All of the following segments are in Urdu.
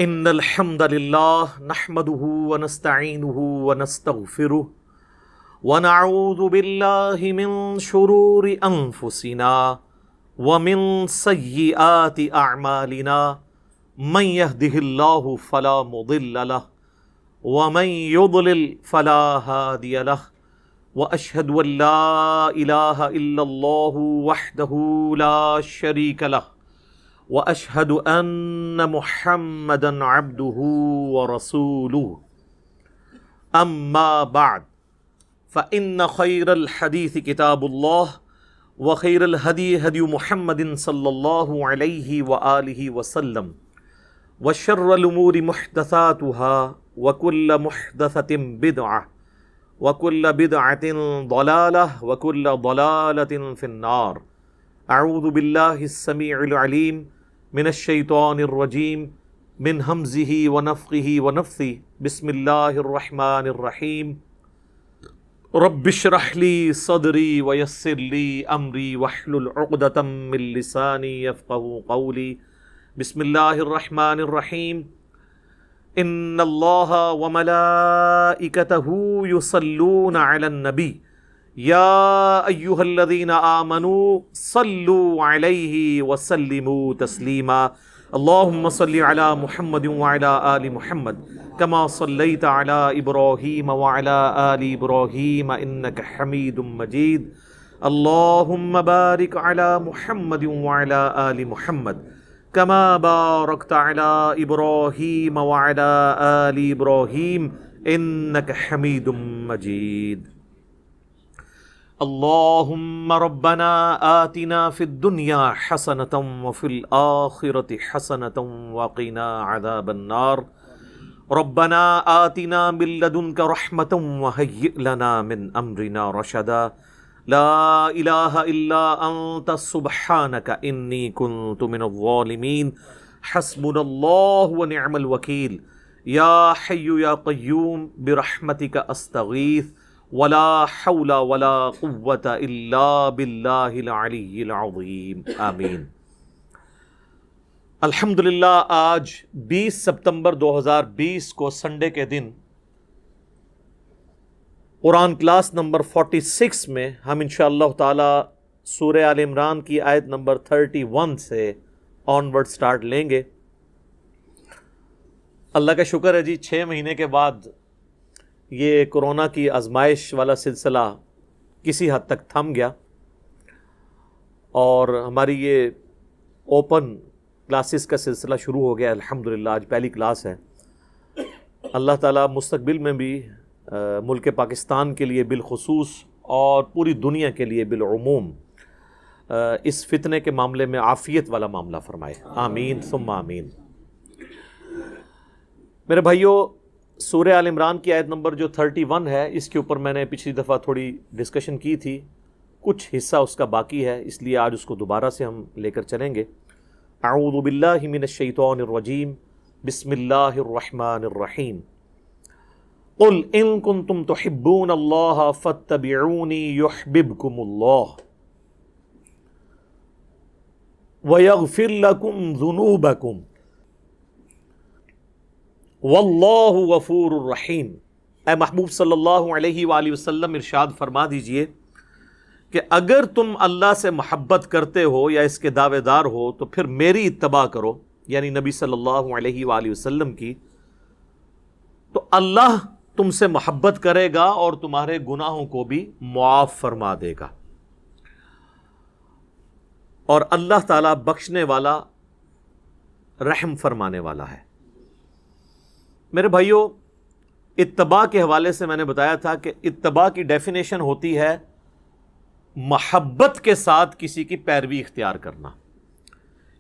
ان الحمد للہ نحمده ونستعینه ونستغفره ونعوذ باللہ من شرور انفسنا ومن سیئات اعمالنا من يهده الله فلا مضل له ومن يضلل فلا هادي له واشهد ان لا اله الا الله وحده لا شريك له واشهد ان محمدا عبده ورسوله اما بعد فان خير الحديث كتاب الله وخير الهدي هدي محمد صلى الله عليه واله وسلم وشر الامور محدثاتها وكل محدثة بدعة وكل بدعة ضلالة وكل ضلالة في النار. اعوذ باللہ السمیع العلیم من الشیطان الرجیم من ہمزہ ونفخہ ونفثہ. بسم اللہ الرحمن الرحیم. رب اشرح لی صدری ویسر لی امری واحلل عقدۃ من لسانی یفقہوا قولی. بسم اللہ الرحمن الرحیم. ان اللہ وملائکتہ یصلون علی النبی یا ایہا الذین آمنوا صلوا علیہ وسلموا تسلیما. اللہم صل علی محمد وعلی آل محمد کما صلیت علی ابراہیم وعلی آل ابراہیم انک حمید مجید. اللہم بارک علی محمد وعلی آل محمد کما بارکت علی ابراہیم وعلی آل ابراہیم انک حمید مجید. اللہم ربنا آتنا فی الدنیا حسنة وفی الآخرة حسنة وقنا عذاب النار. ربنا آتنا من لدنک رحمة وہیئ لنا من امرنا رشدا. لا الہ الا انت سبحانک انی کنت من الظالمین. حسبنا اللہ ونعم الوکیل. یا حی یا قیوم برحمتک استغیث ولا حول ولا قوة الا باللہ العلی العظیم. آمین. الحمدللہ آج 20 ستمبر 2020 کو سنڈے کے دن قرآن کلاس نمبر 46 میں ہم انشاءاللہ تعالی سورہ آل عمران کی آیت نمبر 31 سے آن ورڈ سٹارٹ لیں گے. اللہ کا شکر ہے جی 6 مہینے کے بعد یہ کرونا کی آزمائش والا سلسلہ کسی حد تک تھم گیا اور ہماری یہ اوپن کلاسز کا سلسلہ شروع ہو گیا. الحمدللہ آج پہلی کلاس ہے. اللہ تعالیٰ مستقبل میں بھی ملک پاکستان کے لیے بالخصوص اور پوری دنیا کے لیے بالعموم اس فتنے کے معاملے میں عافیت والا معاملہ فرمائے. آمین ثم آمین. میرے بھائیوں، سورہ آل عمران کی آیت نمبر جو 31 ہے، اس کے اوپر میں نے پچھلی دفعہ تھوڑی ڈسکشن کی تھی. کچھ حصہ اس کا باقی ہے، اس لیے آج اس کو دوبارہ سے ہم لے کر چلیں گے. اعوذ باللہ من الشیطان الرجیم. بسم اللہ الرحمن الرحیم. قل ان کنتم تحبون اللہ فاتبعونی یحببکم اللہ ویغفر لکم ذنوبکم واللہ غفور الرحیم. اے محبوب صلی اللہ علیہ وآلہ وسلم ارشاد فرما دیجئے کہ اگر تم اللہ سے محبت کرتے ہو یا اس کے دعوے دار ہو تو پھر میری اتباع کرو، یعنی نبی صلی اللہ علیہ وآلہ وسلم کی. تو اللہ تم سے محبت کرے گا اور تمہارے گناہوں کو بھی معاف فرما دے گا. اور اللہ تعالیٰ بخشنے والا، رحم فرمانے والا ہے. میرے بھائیوں، اتباع کے حوالے سے میں نے بتایا تھا کہ اتباع کی ڈیفینیشن ہوتی ہے محبت کے ساتھ کسی کی پیروی اختیار کرنا،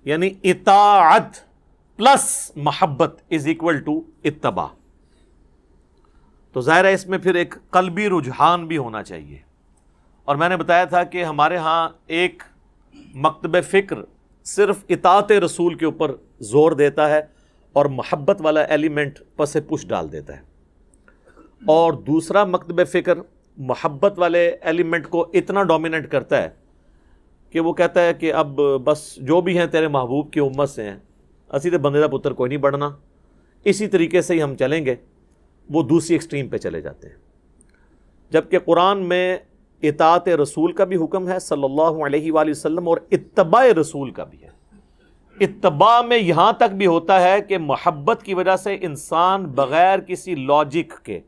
یعنی اطاعت پلس محبت از اکول ٹو اتباع. تو ظاہر ہے اس میں پھر ایک قلبی رجحان بھی ہونا چاہیے. اور میں نے بتایا تھا کہ ہمارے ہاں ایک مکتب فکر صرف اطاعت رسول کے اوپر زور دیتا ہے اور محبت والا ایلیمنٹ پس پش ڈال دیتا ہے، اور دوسرا مکتب فکر محبت والے ایلیمنٹ کو اتنا ڈومیننٹ کرتا ہے کہ وہ کہتا ہے کہ اب بس جو بھی ہیں تیرے محبوب کی امت سے ہیں، اسی تے بندے دا پتر کوئی نہیں بڑھنا، اسی طریقے سے ہی ہم چلیں گے وہ دوسری ایکسٹریم پہ چلے جاتے ہیں. جبکہ قرآن میں اطاعت رسول کا بھی حکم ہے صلی اللہ علیہ وآلہ وسلم، اور اتباع رسول کا بھی ہے. اتباع میں یہاں تک بھی ہوتا ہے کہ محبت کی وجہ سے انسان بغیر کسی لاجک کے،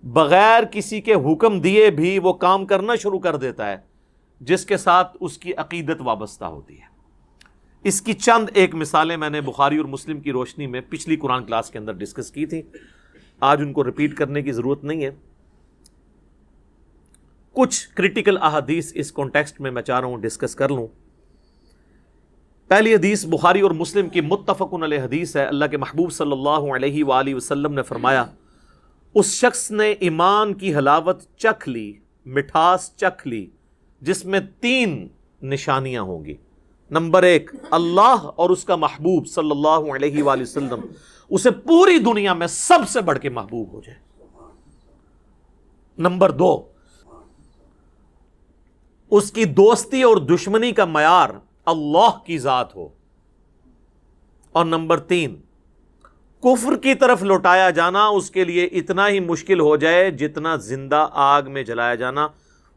بغیر کسی کے حکم دیے بھی وہ کام کرنا شروع کر دیتا ہے جس کے ساتھ اس کی عقیدت وابستہ ہوتی ہے. اس کی چند ایک مثالیں میں نے بخاری اور مسلم کی روشنی میں پچھلی قرآن کلاس کے اندر ڈسکس کی تھی، آج ان کو ریپیٹ کرنے کی ضرورت نہیں ہے. کچھ کریٹیکل احادیث اس کانٹیکسٹ میں چاہ رہا ہوں ڈسکس کر لوں. پہلی حدیث بخاری اور مسلم کی متفقن علیہ حدیث ہے. اللہ کے محبوب صلی اللہ علیہ وآلہ وسلم نے فرمایا، اس شخص نے ایمان کی حلاوت چکھ لی، مٹھاس چکھ لی، جس میں 3 نشانیاں ہوں گی. نمبر 1، اللہ اور اس کا محبوب صلی اللہ علیہ وآلہ وسلم اسے پوری دنیا میں سب سے بڑھ کے محبوب ہو جائے. نمبر 2، اس کی دوستی اور دشمنی کا معیار اللہ کی ذات ہو. اور نمبر 3، کفر کی طرف لوٹایا جانا اس کے لیے اتنا ہی مشکل ہو جائے جتنا زندہ آگ میں جلایا جانا.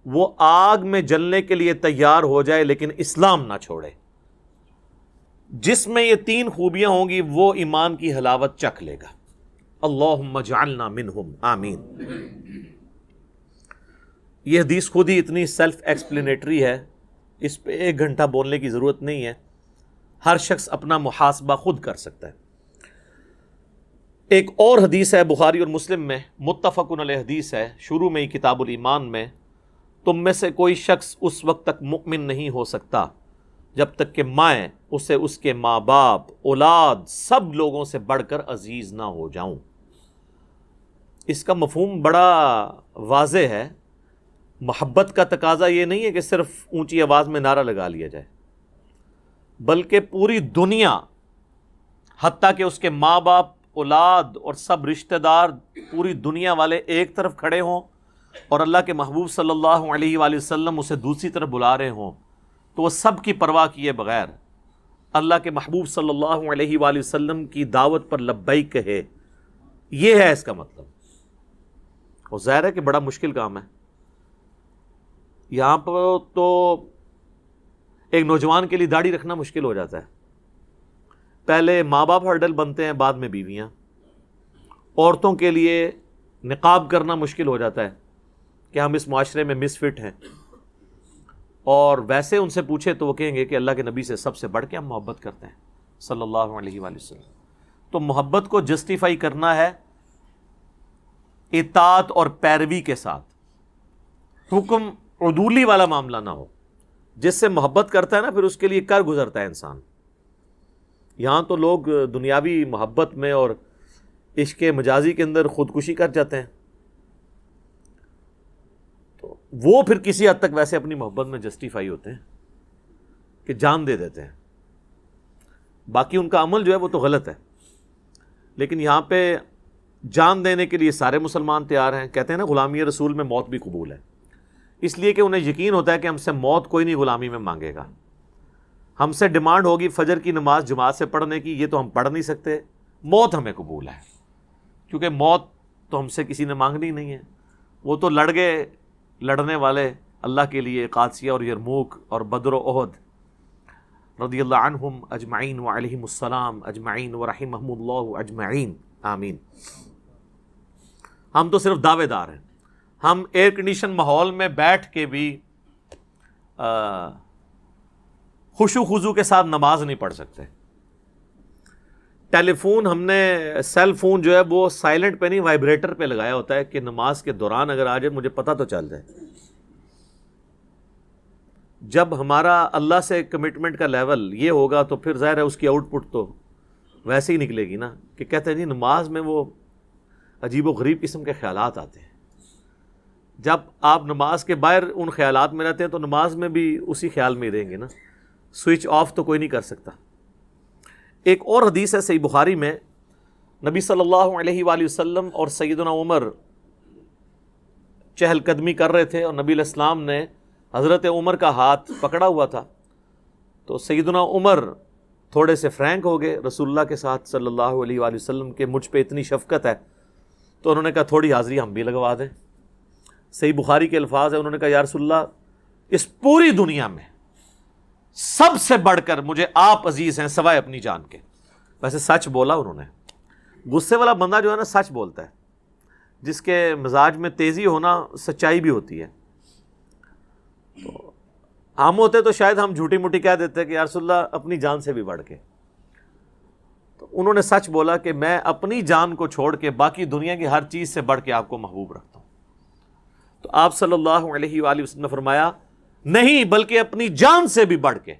وہ آگ میں جلنے کے لیے تیار ہو جائے لیکن اسلام نہ چھوڑے. جس میں یہ 3 خوبیاں ہوں گی وہ ایمان کی حلاوت چکھ لے گا. اللہم اجعلنا منہم، آمین. یہ حدیث خود ہی اتنی سیلف ایکسپلینیٹری ہے، اس پہ 1 گھنٹہ بولنے کی ضرورت نہیں ہے. ہر شخص اپنا محاسبہ خود کر سکتا ہے. ایک اور حدیث ہے بخاری اور مسلم میں، متفقن علیہ حدیث ہے، شروع میں ہی کتاب الایمان میں، تم میں سے کوئی شخص اس وقت تک مؤمن نہیں ہو سکتا جب تک کہ میں اسے اس کے ماں باپ، اولاد، سب لوگوں سے بڑھ کر عزیز نہ ہو جاؤں. اس کا مفہوم بڑا واضح ہے. محبت کا تقاضا یہ نہیں ہے کہ صرف اونچی آواز میں نعرہ لگا لیا جائے، بلکہ پوری دنیا، حتیٰ کہ اس کے ماں باپ، اولاد اور سب رشتہ دار، پوری دنیا والے ایک طرف کھڑے ہوں اور اللہ کے محبوب صلی اللہ علیہ وآلہ وسلم اسے دوسری طرف بلا رہے ہوں تو وہ سب کی پرواہ کیے بغیر اللہ کے محبوب صلی اللہ علیہ وآلہ وسلم کی دعوت پر لبیک کہے. یہ ہے اس کا مطلب. اور ظاہر ہے کہ بڑا مشکل کام ہے. یہاں پر تو ایک نوجوان کے لیے داڑھی رکھنا مشکل ہو جاتا ہے. پہلے ماں باپ ہرڈل بنتے ہیں، بعد میں بیویاں. عورتوں کے لیے نقاب کرنا مشکل ہو جاتا ہے کہ ہم اس معاشرے میں مس فٹ ہیں، اور ویسے ان سے پوچھے تو وہ کہیں گے کہ اللہ کے نبی سے سب سے بڑھ کے ہم محبت کرتے ہیں صلی اللہ علیہ وآلہ وسلم. تو محبت کو جسٹیفائی کرنا ہے اطاعت اور پیروی کے ساتھ. حکم عدولی والا معاملہ نہ ہو. جس سے محبت کرتا ہے نا پھر اس کے لیے کر گزرتا ہے انسان. یہاں تو لوگ دنیاوی محبت میں اور عشق مجازی کے اندر خودکشی کر جاتے ہیں، تو وہ پھر کسی حد تک ویسے اپنی محبت میں جسٹیفائی ہوتے ہیں کہ جان دے دیتے ہیں. باقی ان کا عمل جو ہے وہ تو غلط ہے. لیکن یہاں پہ جان دینے کے لیے سارے مسلمان تیار ہیں. کہتے ہیں نا غلامی رسول میں موت بھی قبول ہے، اس لیے کہ انہیں یقین ہوتا ہے کہ ہم سے موت کوئی نہیں غلامی میں مانگے گا. ہم سے ڈیمانڈ ہوگی فجر کی نماز جماعت سے پڑھنے کی، یہ تو ہم پڑھ نہیں سکتے. موت ہمیں قبول ہے کیونکہ موت تو ہم سے کسی نے مانگنی نہیں ہے. وہ تو لڑ گئے لڑنے والے اللہ کے لیے، قادسیہ اور یرموک اور بدر و احد، رضی اللہ عنہم اجمعین وعلیہم السلام اجمعین ورحمہم اللہ اجمعین، آمین. ہم تو صرف دعوے دار ہیں. ہم ایئر کنڈیشن ماحول میں بیٹھ کے بھی خشوع و خضوع کے ساتھ نماز نہیں پڑھ سکتے. ٹیلی فون ہم نے، سیل فون جو ہے وہ سائلنٹ پہ نہیں وائبریٹر پہ لگایا ہوتا ہے کہ نماز کے دوران اگر آ جائے مجھے پتہ تو چل جائے. جب ہمارا اللہ سے کمٹمنٹ کا لیول یہ ہوگا تو پھر ظاہر ہے اس کی آؤٹ پٹ تو ویسے ہی نکلے گی نا کہ کہتے ہیں جی نماز میں وہ عجیب و غریب قسم کے خیالات آتے ہیں. جب آپ نماز کے باہر ان خیالات میں رہتے ہیں تو نماز میں بھی اسی خیال میں ہی رہیں گے نا. سوئچ آف تو کوئی نہیں کر سکتا. ایک اور حدیث ہے صحیح بخاری میں، نبی صلی اللہ علیہ وآلہ وسلم اور سیدنا عمر چہل قدمی کر رہے تھے اور نبی علیہ السلام نے حضرت عمر کا ہاتھ پکڑا ہوا تھا. تو سیدنا عمر تھوڑے سے فرینک ہو گئے رسول اللہ کے ساتھ صلی اللہ علیہ وآلہ وسلم کہ مجھ پہ اتنی شفقت ہے، تو انہوں نے کہا تھوڑی حاضری ہم بھی لگوا دیں۔ صحیح بخاری کے الفاظ ہیں، انہوں نے کہا یا رسول اللہ اس پوری دنیا میں سب سے بڑھ کر مجھے آپ عزیز ہیں سوائے اپنی جان کے۔ ویسے سچ بولا انہوں نے۔ غصے والا بندہ جو ہے نا سچ بولتا ہے، جس کے مزاج میں تیزی ہونا سچائی بھی ہوتی ہے۔ تو ہم ہوتے تو شاید ہم جھوٹی موٹی کہہ دیتے کہ یا رسول اللہ اپنی جان سے بھی بڑھ کے۔ تو انہوں نے سچ بولا کہ میں اپنی جان کو چھوڑ کے باقی دنیا کی ہر چیز سے بڑھ کے آپ کو محبوب رکھتا ہوں۔ تو آپ صلی اللہ علیہ وآلہ وسلم نے فرمایا نہیں بلکہ اپنی جان سے بھی بڑھ کے۔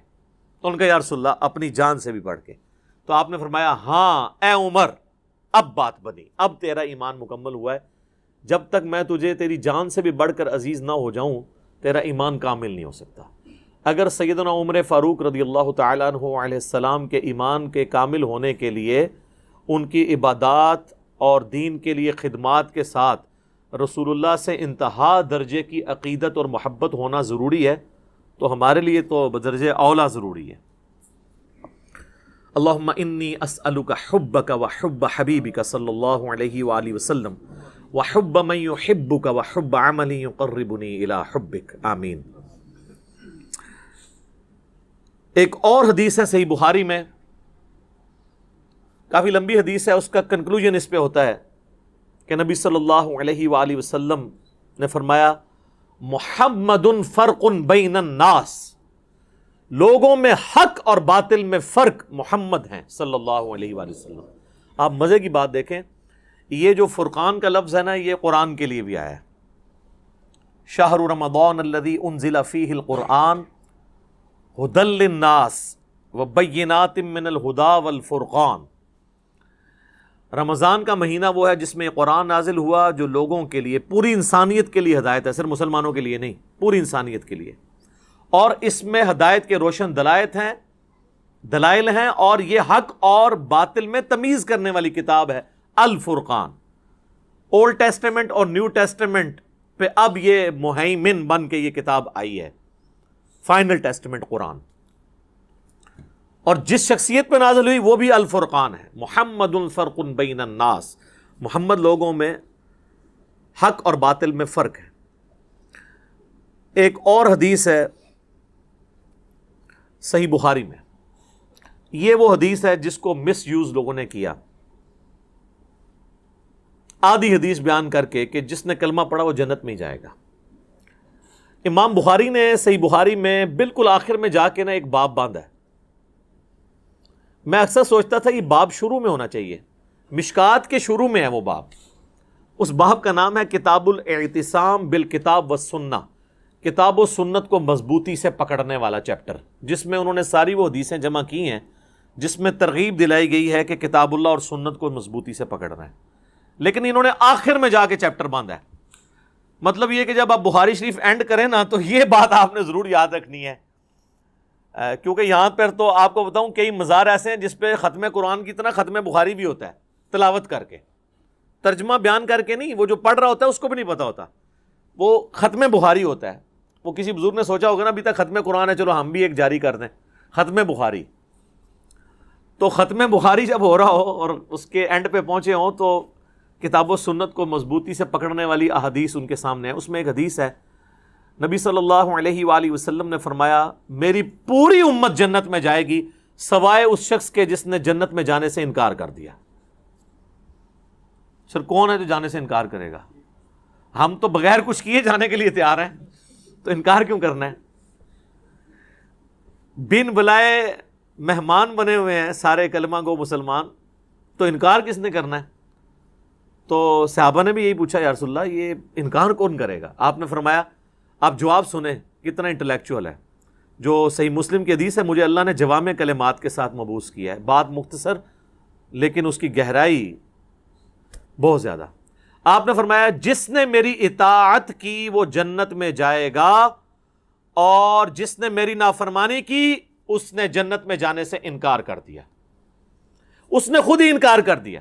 تو ان کا یا رسول اللہ اپنی جان سے بھی بڑھ کے۔ تو آپ نے فرمایا ہاں اے عمر اب بات بنی، اب تیرا ایمان مکمل ہوا ہے۔ جب تک میں تجھے تیری جان سے بھی بڑھ کر عزیز نہ ہو جاؤں تیرا ایمان کامل نہیں ہو سکتا۔ اگر سیدنا عمر فاروق رضی اللہ تعالیٰ عنہ علیہ السلام کے ایمان کے کامل ہونے کے لیے ان کی عبادات اور دین کے لیے خدمات کے ساتھ رسول اللہ سے انتہا درجے کی عقیدت اور محبت ہونا ضروری ہے، تو ہمارے لیے تو بدرجہ اولا ضروری ہے۔ اللہم انی اسألک حبک وحب حبیبک صلی اللہ علیہ وآلہ وسلم وحب من یحبک وحب عمل یقربنی الی حبک، آمین۔ ایک اور حدیث ہے صحیح بخاری میں، کافی لمبی حدیث ہے، اس کا کنکلوژن اس پہ ہوتا ہے کہ نبی صلی اللہ علیہ وآلہ وسلم نے فرمایا محمد فرق بین الناس، لوگوں میں حق اور باطل میں فرق محمد ہیں صلی اللہ علیہ وآلہ وسلم۔ آپ مزے کی بات دیکھیں، یہ جو فرقان کا لفظ ہے نا یہ قرآن کے لیے بھی آیا ہے۔ شہر رمضان الذی انزل فیہ القرآن ھدی للناس وبینات من الہدی والفرقان۔ رمضان کا مہینہ وہ ہے جس میں قرآن نازل ہوا جو لوگوں کے لیے، پوری انسانیت کے لیے ہدایت ہے، صرف مسلمانوں کے لیے نہیں، پوری انسانیت کے لیے، اور اس میں ہدایت کے روشن دلائل ہیں، اور یہ حق اور باطل میں تمیز کرنے والی کتاب ہے الفرقان۔ اولڈ ٹیسٹمنٹ اور نیو ٹیسٹمنٹ پہ اب یہ مہیمن بن کے یہ کتاب آئی ہے، فائنل ٹیسٹمنٹ قرآن، اور جس شخصیت پہ نازل ہوئی وہ بھی الفرقان ہے۔ محمد فرق بین الناس، محمد لوگوں میں حق اور باطل میں فرق ہے۔ ایک اور حدیث ہے صحیح بخاری میں، یہ وہ حدیث ہے جس کو مس یوز لوگوں نے کیا، آدھی حدیث بیان کر کے کہ جس نے کلمہ پڑھا وہ جنت میں ہی جائے گا۔ امام بخاری نے صحیح بخاری میں بالکل آخر میں جا کے نا ایک باب باندھا ہے۔ میں اکثر سوچتا تھا یہ باب شروع میں ہونا چاہیے، مشکات کے شروع میں ہے وہ باب۔ اس باب کا نام ہے کتاب الاعتصام بالکتاب والسنہ، کتاب و سنت کو مضبوطی سے پکڑنے والا چیپٹر، جس میں انہوں نے ساری وہ حدیثیں جمع کی ہیں جس میں ترغیب دلائی گئی ہے کہ کتاب اللہ اور سنت کو مضبوطی سے پکڑنا ہے، لیکن انہوں نے آخر میں جا کے چیپٹر باندھا ہے۔ مطلب یہ کہ جب آپ بخاری شریف اینڈ کریں نا تو یہ بات آپ نے ضرور یاد رکھنی ہے، کیونکہ یہاں پر تو آپ کو بتاؤں کئی مزار ایسے ہیں جس پہ ختم قرآن کی طرح ختم بخاری بھی ہوتا ہے، تلاوت کر کے، ترجمہ بیان کر کے نہیں، وہ جو پڑھ رہا ہوتا ہے اس کو بھی نہیں پتا ہوتا، وہ ختم بخاری ہوتا ہے۔ وہ کسی بزرگ نے سوچا ہوگا نا ابھی تک ختم قرآن ہے، چلو ہم بھی ایک جاری کر دیں، ختم بخاری۔ تو ختم بخاری جب ہو رہا ہو اور اس کے اینڈ پہ پہنچے ہوں تو کتاب و سنت کو مضبوطی سے پکڑنے والی احادیث ان کے سامنے ہے۔ اس میں ایک حدیث ہے، نبی صلی اللہ علیہ وآلہ وسلم نے فرمایا میری پوری امت جنت میں جائے گی سوائے اس شخص کے جس نے جنت میں جانے سے انکار کر دیا۔ سر کون ہے جو جانے سے انکار کرے گا؟ ہم تو بغیر کچھ کیے جانے کے لیے تیار ہیں، تو انکار کیوں کرنا ہے؟ بن بلائے مہمان بنے ہوئے ہیں سارے کلمہ گو مسلمان، تو انکار کس نے کرنا ہے؟ تو صحابہ نے بھی یہی پوچھا یا رسول اللہ یہ انکار کون کرے گا؟ آپ نے فرمایا آپ جواب سنیں کتنا انٹلیکچوئل ہے۔ جو صحیح مسلم کی حدیث ہے، مجھے اللہ نے جوامع کلمات کے ساتھ مبعوث کیا ہے، بات مختصر لیکن اس کی گہرائی بہت زیادہ۔ آپ نے فرمایا جس نے میری اطاعت کی وہ جنت میں جائے گا، اور جس نے میری نافرمانی کی اس نے جنت میں جانے سے انکار کر دیا، اس نے خود ہی انکار کر دیا۔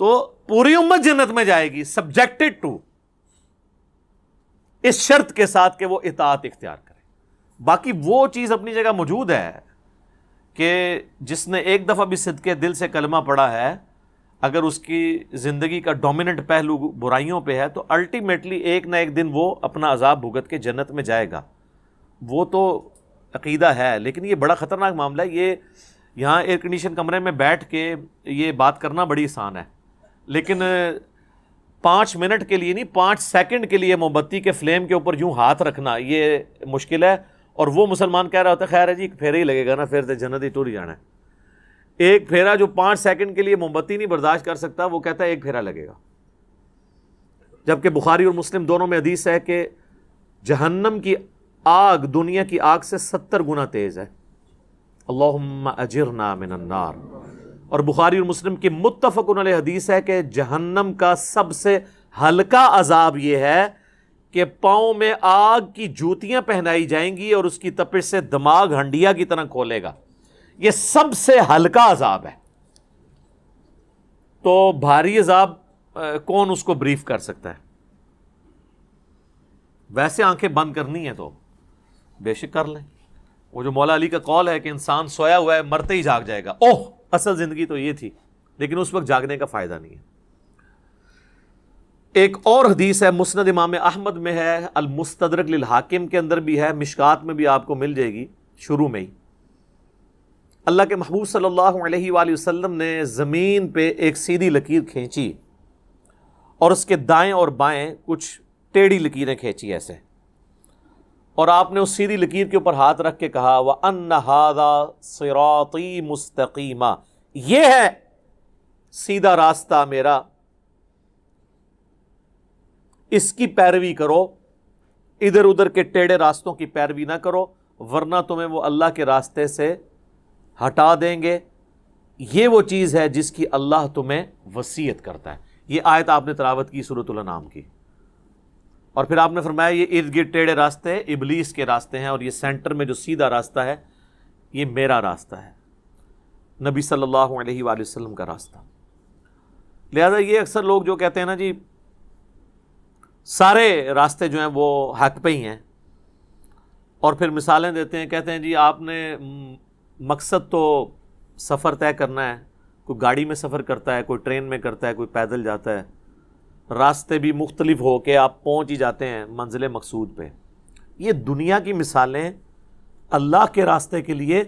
تو پوری امت جنت میں جائے گی سبجیکٹڈ ٹو، اس شرط کے ساتھ کہ وہ اطاعت اختیار کرے۔ باقی وہ چیز اپنی جگہ موجود ہے کہ جس نے ایک دفعہ بھی صدقے دل سے کلمہ پڑھا ہے، اگر اس کی زندگی کا ڈومیننٹ پہلو برائیوں پہ ہے تو الٹیمیٹلی ایک نہ ایک دن وہ اپنا عذاب بھگت کے جنت میں جائے گا. وہ تو عقیدہ ہے، لیکن یہ بڑا خطرناک معاملہ ہے. یہ یہاں ایئر کنڈیشن کمرے میں بیٹھ کے یہ بات کرنا بڑی آسان ہے، لیکن 5 منٹ کے لیے نہیں، 5 سیکنڈ کے لیے موم بتی کے فلیم کے اوپر یوں ہاتھ رکھنا یہ مشکل ہے. اور وہ مسلمان کہہ رہا ہوتا ہے خیر ہے جی ایک پھیرا ہی لگے گا نا، پھر تو جنت ہی ٹور ہی جانا ہے. ایک پھیرا جو 5 سیکنڈ کے لیے موم بتی نہیں برداشت کر سکتا وہ کہتا ہے ایک پھیرا لگے گا. جبکہ بخاری اور مسلم دونوں میں حدیث ہے کہ جہنم کی آگ دنیا کی آگ سے 70 گنا تیز ہے. اللہم اجرنا من النار. اور بخاری اور مسلم کی متفق علیہ حدیث ہے کہ جہنم کا سب سے ہلکا عذاب یہ ہے کہ پاؤں میں آگ کی جوتیاں پہنائی جائیں گی اور اس کی تپش سے دماغ ہنڈیا کی طرح کھولے گا. یہ سب سے ہلکا عذاب ہے. تو بھاری عذاب کون اس کو بریف کر سکتا ہے؟ ویسے آنکھیں بند کرنی ہے تو بے شک کر لیں. وہ جو مولا علی کا قول ہے کہ انسان سویا ہوا ہے مرتے ہی جاگ جائے گا، اوہ اصل زندگی تو یہ تھی، لیکن اس وقت جاگنے کا فائدہ نہیں ہے. ایک اور حدیث ہے مسند امام احمد میں ہے، المستدرک للحاکم کے اندر بھی ہے، مشکات میں بھی آپ کو مل جائے گی شروع میں ہی. اللہ کے محبوب صلی اللہ علیہ وآلہ وسلم نے زمین پہ ایک سیدھی لکیر کھینچی اور اس کے دائیں اور بائیں کچھ ٹیڑھی لکیریں کھینچی ایسے، اور آپ نے اس سیدھی لکیر کے اوپر ہاتھ رکھ کے کہا وَأَنَّ هَذَا صِرَاطِي مُسْتَقِيمًا، یہ ہے سیدھا راستہ میرا، اس کی پیروی کرو، ادھر ادھر کے ٹیڑھے راستوں کی پیروی نہ کرو ورنہ تمہیں وہ اللہ کے راستے سے ہٹا دیں گے. یہ وہ چیز ہے جس کی اللہ تمہیں وصیت کرتا ہے. یہ آیت آپ نے تلاوت کی سورۃ الانعام کی، اور پھر آپ نے فرمایا یہ ارد گرد ٹیڑھے راستے ابلیس کے راستے ہیں اور یہ سینٹر میں جو سیدھا راستہ ہے یہ میرا راستہ ہے، نبی صلی اللہ علیہ وآلہ وسلم کا راستہ. لہذا یہ اکثر لوگ جو کہتے ہیں نا جی سارے راستے جو ہیں وہ حق پہ ہی ہیں، اور پھر مثالیں دیتے ہیں، کہتے ہیں جی آپ نے مقصد تو سفر طے کرنا ہے، کوئی گاڑی میں سفر کرتا ہے، کوئی ٹرین میں کرتا ہے، کوئی پیدل جاتا ہے، راستے بھی مختلف ہو کے آپ پہنچ ہی جاتے ہیں منزل مقصود پہ. یہ دنیا کی مثالیں اللہ کے راستے کے لیے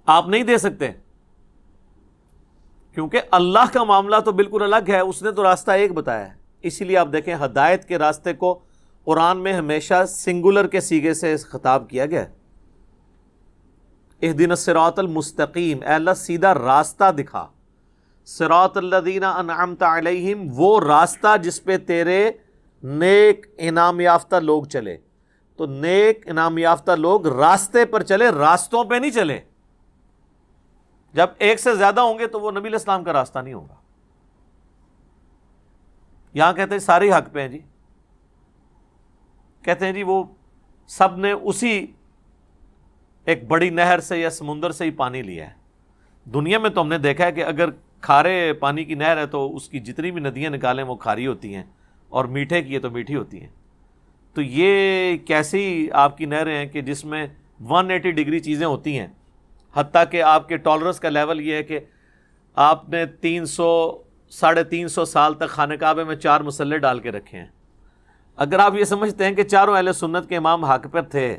آپ نہیں دے سکتے، کیونکہ اللہ کا معاملہ تو بالکل الگ ہے، اس نے تو راستہ ایک بتایا ہے. اسی لیے آپ دیکھیں ہدایت کے راستے کو قرآن میں ہمیشہ سنگولر کے صیغے سے خطاب کیا گیا ہے. اہدنا الصراط المستقیم، اے اللہ سیدھا راستہ دکھا. صراط الذین انعمت علیہم، وہ راستہ جس پہ تیرے نیک انعام یافتہ لوگ چلے. تو نیک انعام یافتہ لوگ راستے پر چلے، راستوں پہ نہیں چلے. جب ایک سے زیادہ ہوں گے تو وہ نبی علیہ السلام کا راستہ نہیں ہوگا. یہاں کہتے ہیں سارے حق پہ ہیں جی، کہتے ہیں جی وہ سب نے اسی ایک بڑی نہر سے یا سمندر سے ہی پانی لیا ہے. دنیا میں تو ہم نے دیکھا ہے کہ اگر کھارے پانی کی نہر ہے تو اس کی جتنی بھی ندیاں نکالیں وہ کھاری ہوتی ہیں، اور میٹھے کی ہے تو میٹھی ہوتی ہیں. تو یہ کیسی آپ کی نہریں ہیں کہ جس میں 180 ڈگری چیزیں ہوتی ہیں، حتیٰ کہ آپ کے ٹالرنس کا لیول یہ ہے کہ آپ نے 300-350 سال تک خانہ کعبے میں 4 مصلے ڈال کے رکھے ہیں. اگر آپ یہ سمجھتے ہیں کہ چاروں اہل سنت کے امام حق پر تھے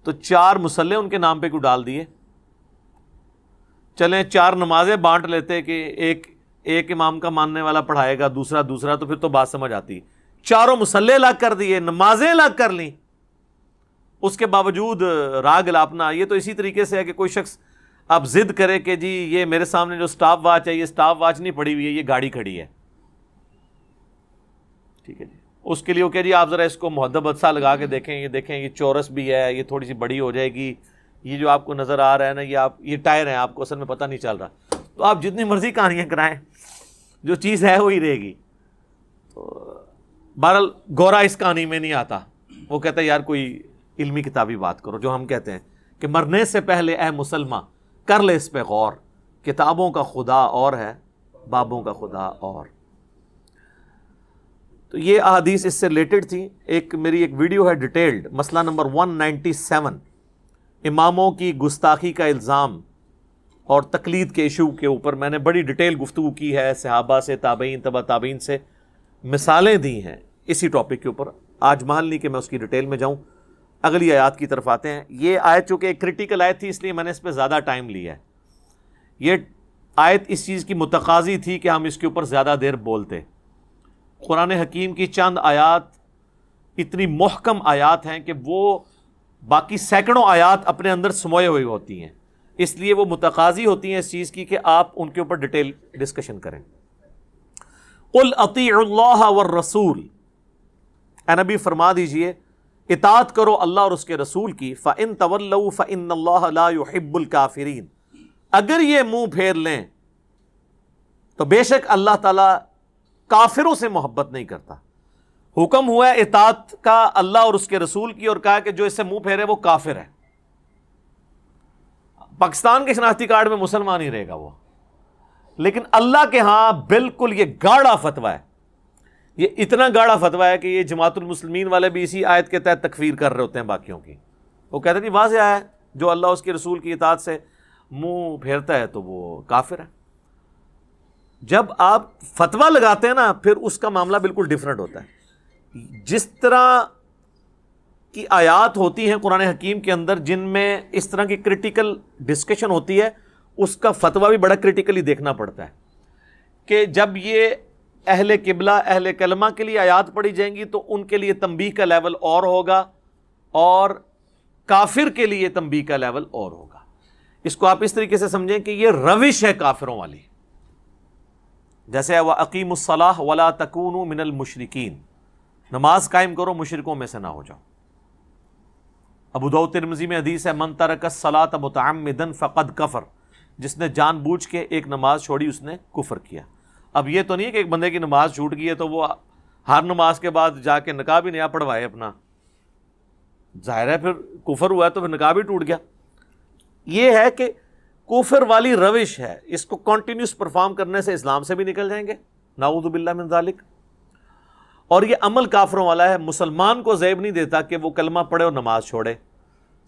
تو 4 مصلے ان کے نام پہ کیوں ڈال دیے؟ چلیں 4 نمازیں بانٹ لیتے کہ ایک امام کا ماننے والا پڑھائے گا، دوسرا، تو پھر تو بات سمجھ آتی. 4 مصلے الگ کر دیے، نمازیں الگ کر لیں، اس کے باوجود راگ الاپنا. یہ تو اسی طریقے سے ہے کہ کوئی شخص اب ضد کرے کہ جی یہ میرے سامنے جو سٹاپ واچ ہے یہ سٹاپ واچ نہیں پڑی ہوئی ہے، یہ گاڑی کھڑی ہے. ٹھیک ہے جی، اس کے لیے وہ کہ جی آپ ذرا اس کو محدب سا لگا کے دیکھیں، یہ چورس بھی ہے، یہ تھوڑی سی بڑی ہو جائے گی، یہ جو آپ کو نظر آ رہا ہے نا یہ ٹائر ہیں، آپ کو اصل میں پتہ نہیں چل رہا. تو آپ جتنی مرضی کہانیاں کرائیں، جو چیز ہے وہی رہے گی. تو بہرحال گورا اس کہانی میں نہیں آتا. وہ کہتا ہے یار کوئی علمی کتابی بات کرو، جو ہم کہتے ہیں کہ مرنے سے پہلے اے مسلمان کر لے اس پہ غور، کتابوں کا خدا اور ہے، بابوں کا خدا اور. تو یہ احادیث اس سے ریلیٹڈ تھی. میری ایک ویڈیو ہے ڈیٹیلڈ، مسئلہ نمبر 197، اماموں کی گستاخی کا الزام اور تقلید کے ایشو کے اوپر میں نے بڑی ڈیٹیل گفتگو کی ہے، صحابہ سے، تابعین، تبع تابعین سے مثالیں دی ہیں اسی ٹاپک کے اوپر. آج محل نہیں کہ میں اس کی ڈیٹیل میں جاؤں. اگلی آیات کی طرف آتے ہیں. یہ آیت چونکہ ایک کریٹیکل آیت تھی اس لیے میں نے اس پہ زیادہ ٹائم لیا ہے. یہ آیت اس چیز کی متقاضی تھی کہ ہم اس کے اوپر زیادہ دیر بولتے. قرآن حکیم کی چند آیات اتنی محکم آیات ہیں کہ وہ باقی سینکڑوں آیات اپنے اندر سموئے ہوئی ہوتی ہیں، اس لیے وہ متقاضی ہوتی ہیں اس چیز کی کہ آپ ان کے اوپر ڈیٹیل ڈسکشن کریں. قل اطیعوا اللہ والرسول، اے نبی فرما دیجئے اطاعت کرو اللہ اور اس کے رسول کی. فَإِن تَوَلَّوْا فَإِنَّ اللَّهَ لَا يُحِبُّ الْكَافِرِينَ، اگر یہ منہ پھیر لیں تو بے شک اللہ تعالیٰ کافروں سے محبت نہیں کرتا. حکم ہوا ہے اطاعت کا اللہ اور اس کے رسول کی، اور کہا کہ جو اس سے منہ پھیرے وہ کافر ہے. پاکستان کے شناختی کارڈ میں مسلمان ہی رہے گا وہ، لیکن اللہ کے ہاں بالکل یہ گاڑا فتویٰ ہے. یہ اتنا گاڑا فتویٰ ہے کہ یہ جماعت المسلمین والے بھی اسی آیت کے تحت تکفیر کر رہے ہوتے ہیں باقیوں کی. وہ کہتے ہیں واضح ہے جو اللہ اس کے رسول کی اطاعت سے منہ پھیرتا ہے تو وہ کافر ہے. جب آپ فتویٰ لگاتے ہیں نا پھر اس کا معاملہ بالکل ڈیفرنٹ ہوتا ہے. جس طرح کی آیات ہوتی ہیں قرآن حکیم کے اندر جن میں اس طرح کی کرٹیکل ڈسکشن ہوتی ہے، اس کا فتویٰ بھی بڑا کرٹیکلی دیکھنا پڑتا ہے کہ جب یہ اہل قبلہ اہل کلمہ کے لیے آیات پڑھی جائیں گی تو ان کے لیے تنبیہ کا لیول اور ہوگا، اور کافر کے لیے تنبیہ کا لیول اور ہوگا. اس کو آپ اس طریقے سے سمجھیں کہ یہ روش ہے کافروں والی، جیسے وَأَقِيمُوا الصَّلَاةَ وَلَا تَكُونُوا مِنَ الْمُشْرِكِينَ، نماز قائم کرو مشرکوں میں سے نہ ہو جاؤ. ابو داؤد ترمذی میں حدیث ہے من ترک الصلاۃ متعمدا فقد کفر، جس نے جان بوجھ کے ایک نماز چھوڑی اس نے کفر کیا. اب یہ تو نہیں کہ ایک بندے کی نماز چھوٹ گئی ہے تو وہ ہر نماز کے بعد جا کے نقاب ہی نیا پڑھوائے اپنا، ظاہر ہے پھر کفر ہوا ہے تو پھر نقاب ہی ٹوٹ گیا. یہ ہے کہ کفر والی روش ہے، اس کو کنٹینیوس پرفارم کرنے سے اسلام سے بھی نکل جائیں گے، نعوذ باللہ من ذالک. اور یہ عمل کافروں والا ہے. مسلمان کو زیب نہیں دیتا کہ وہ کلمہ پڑھے اور نماز چھوڑے.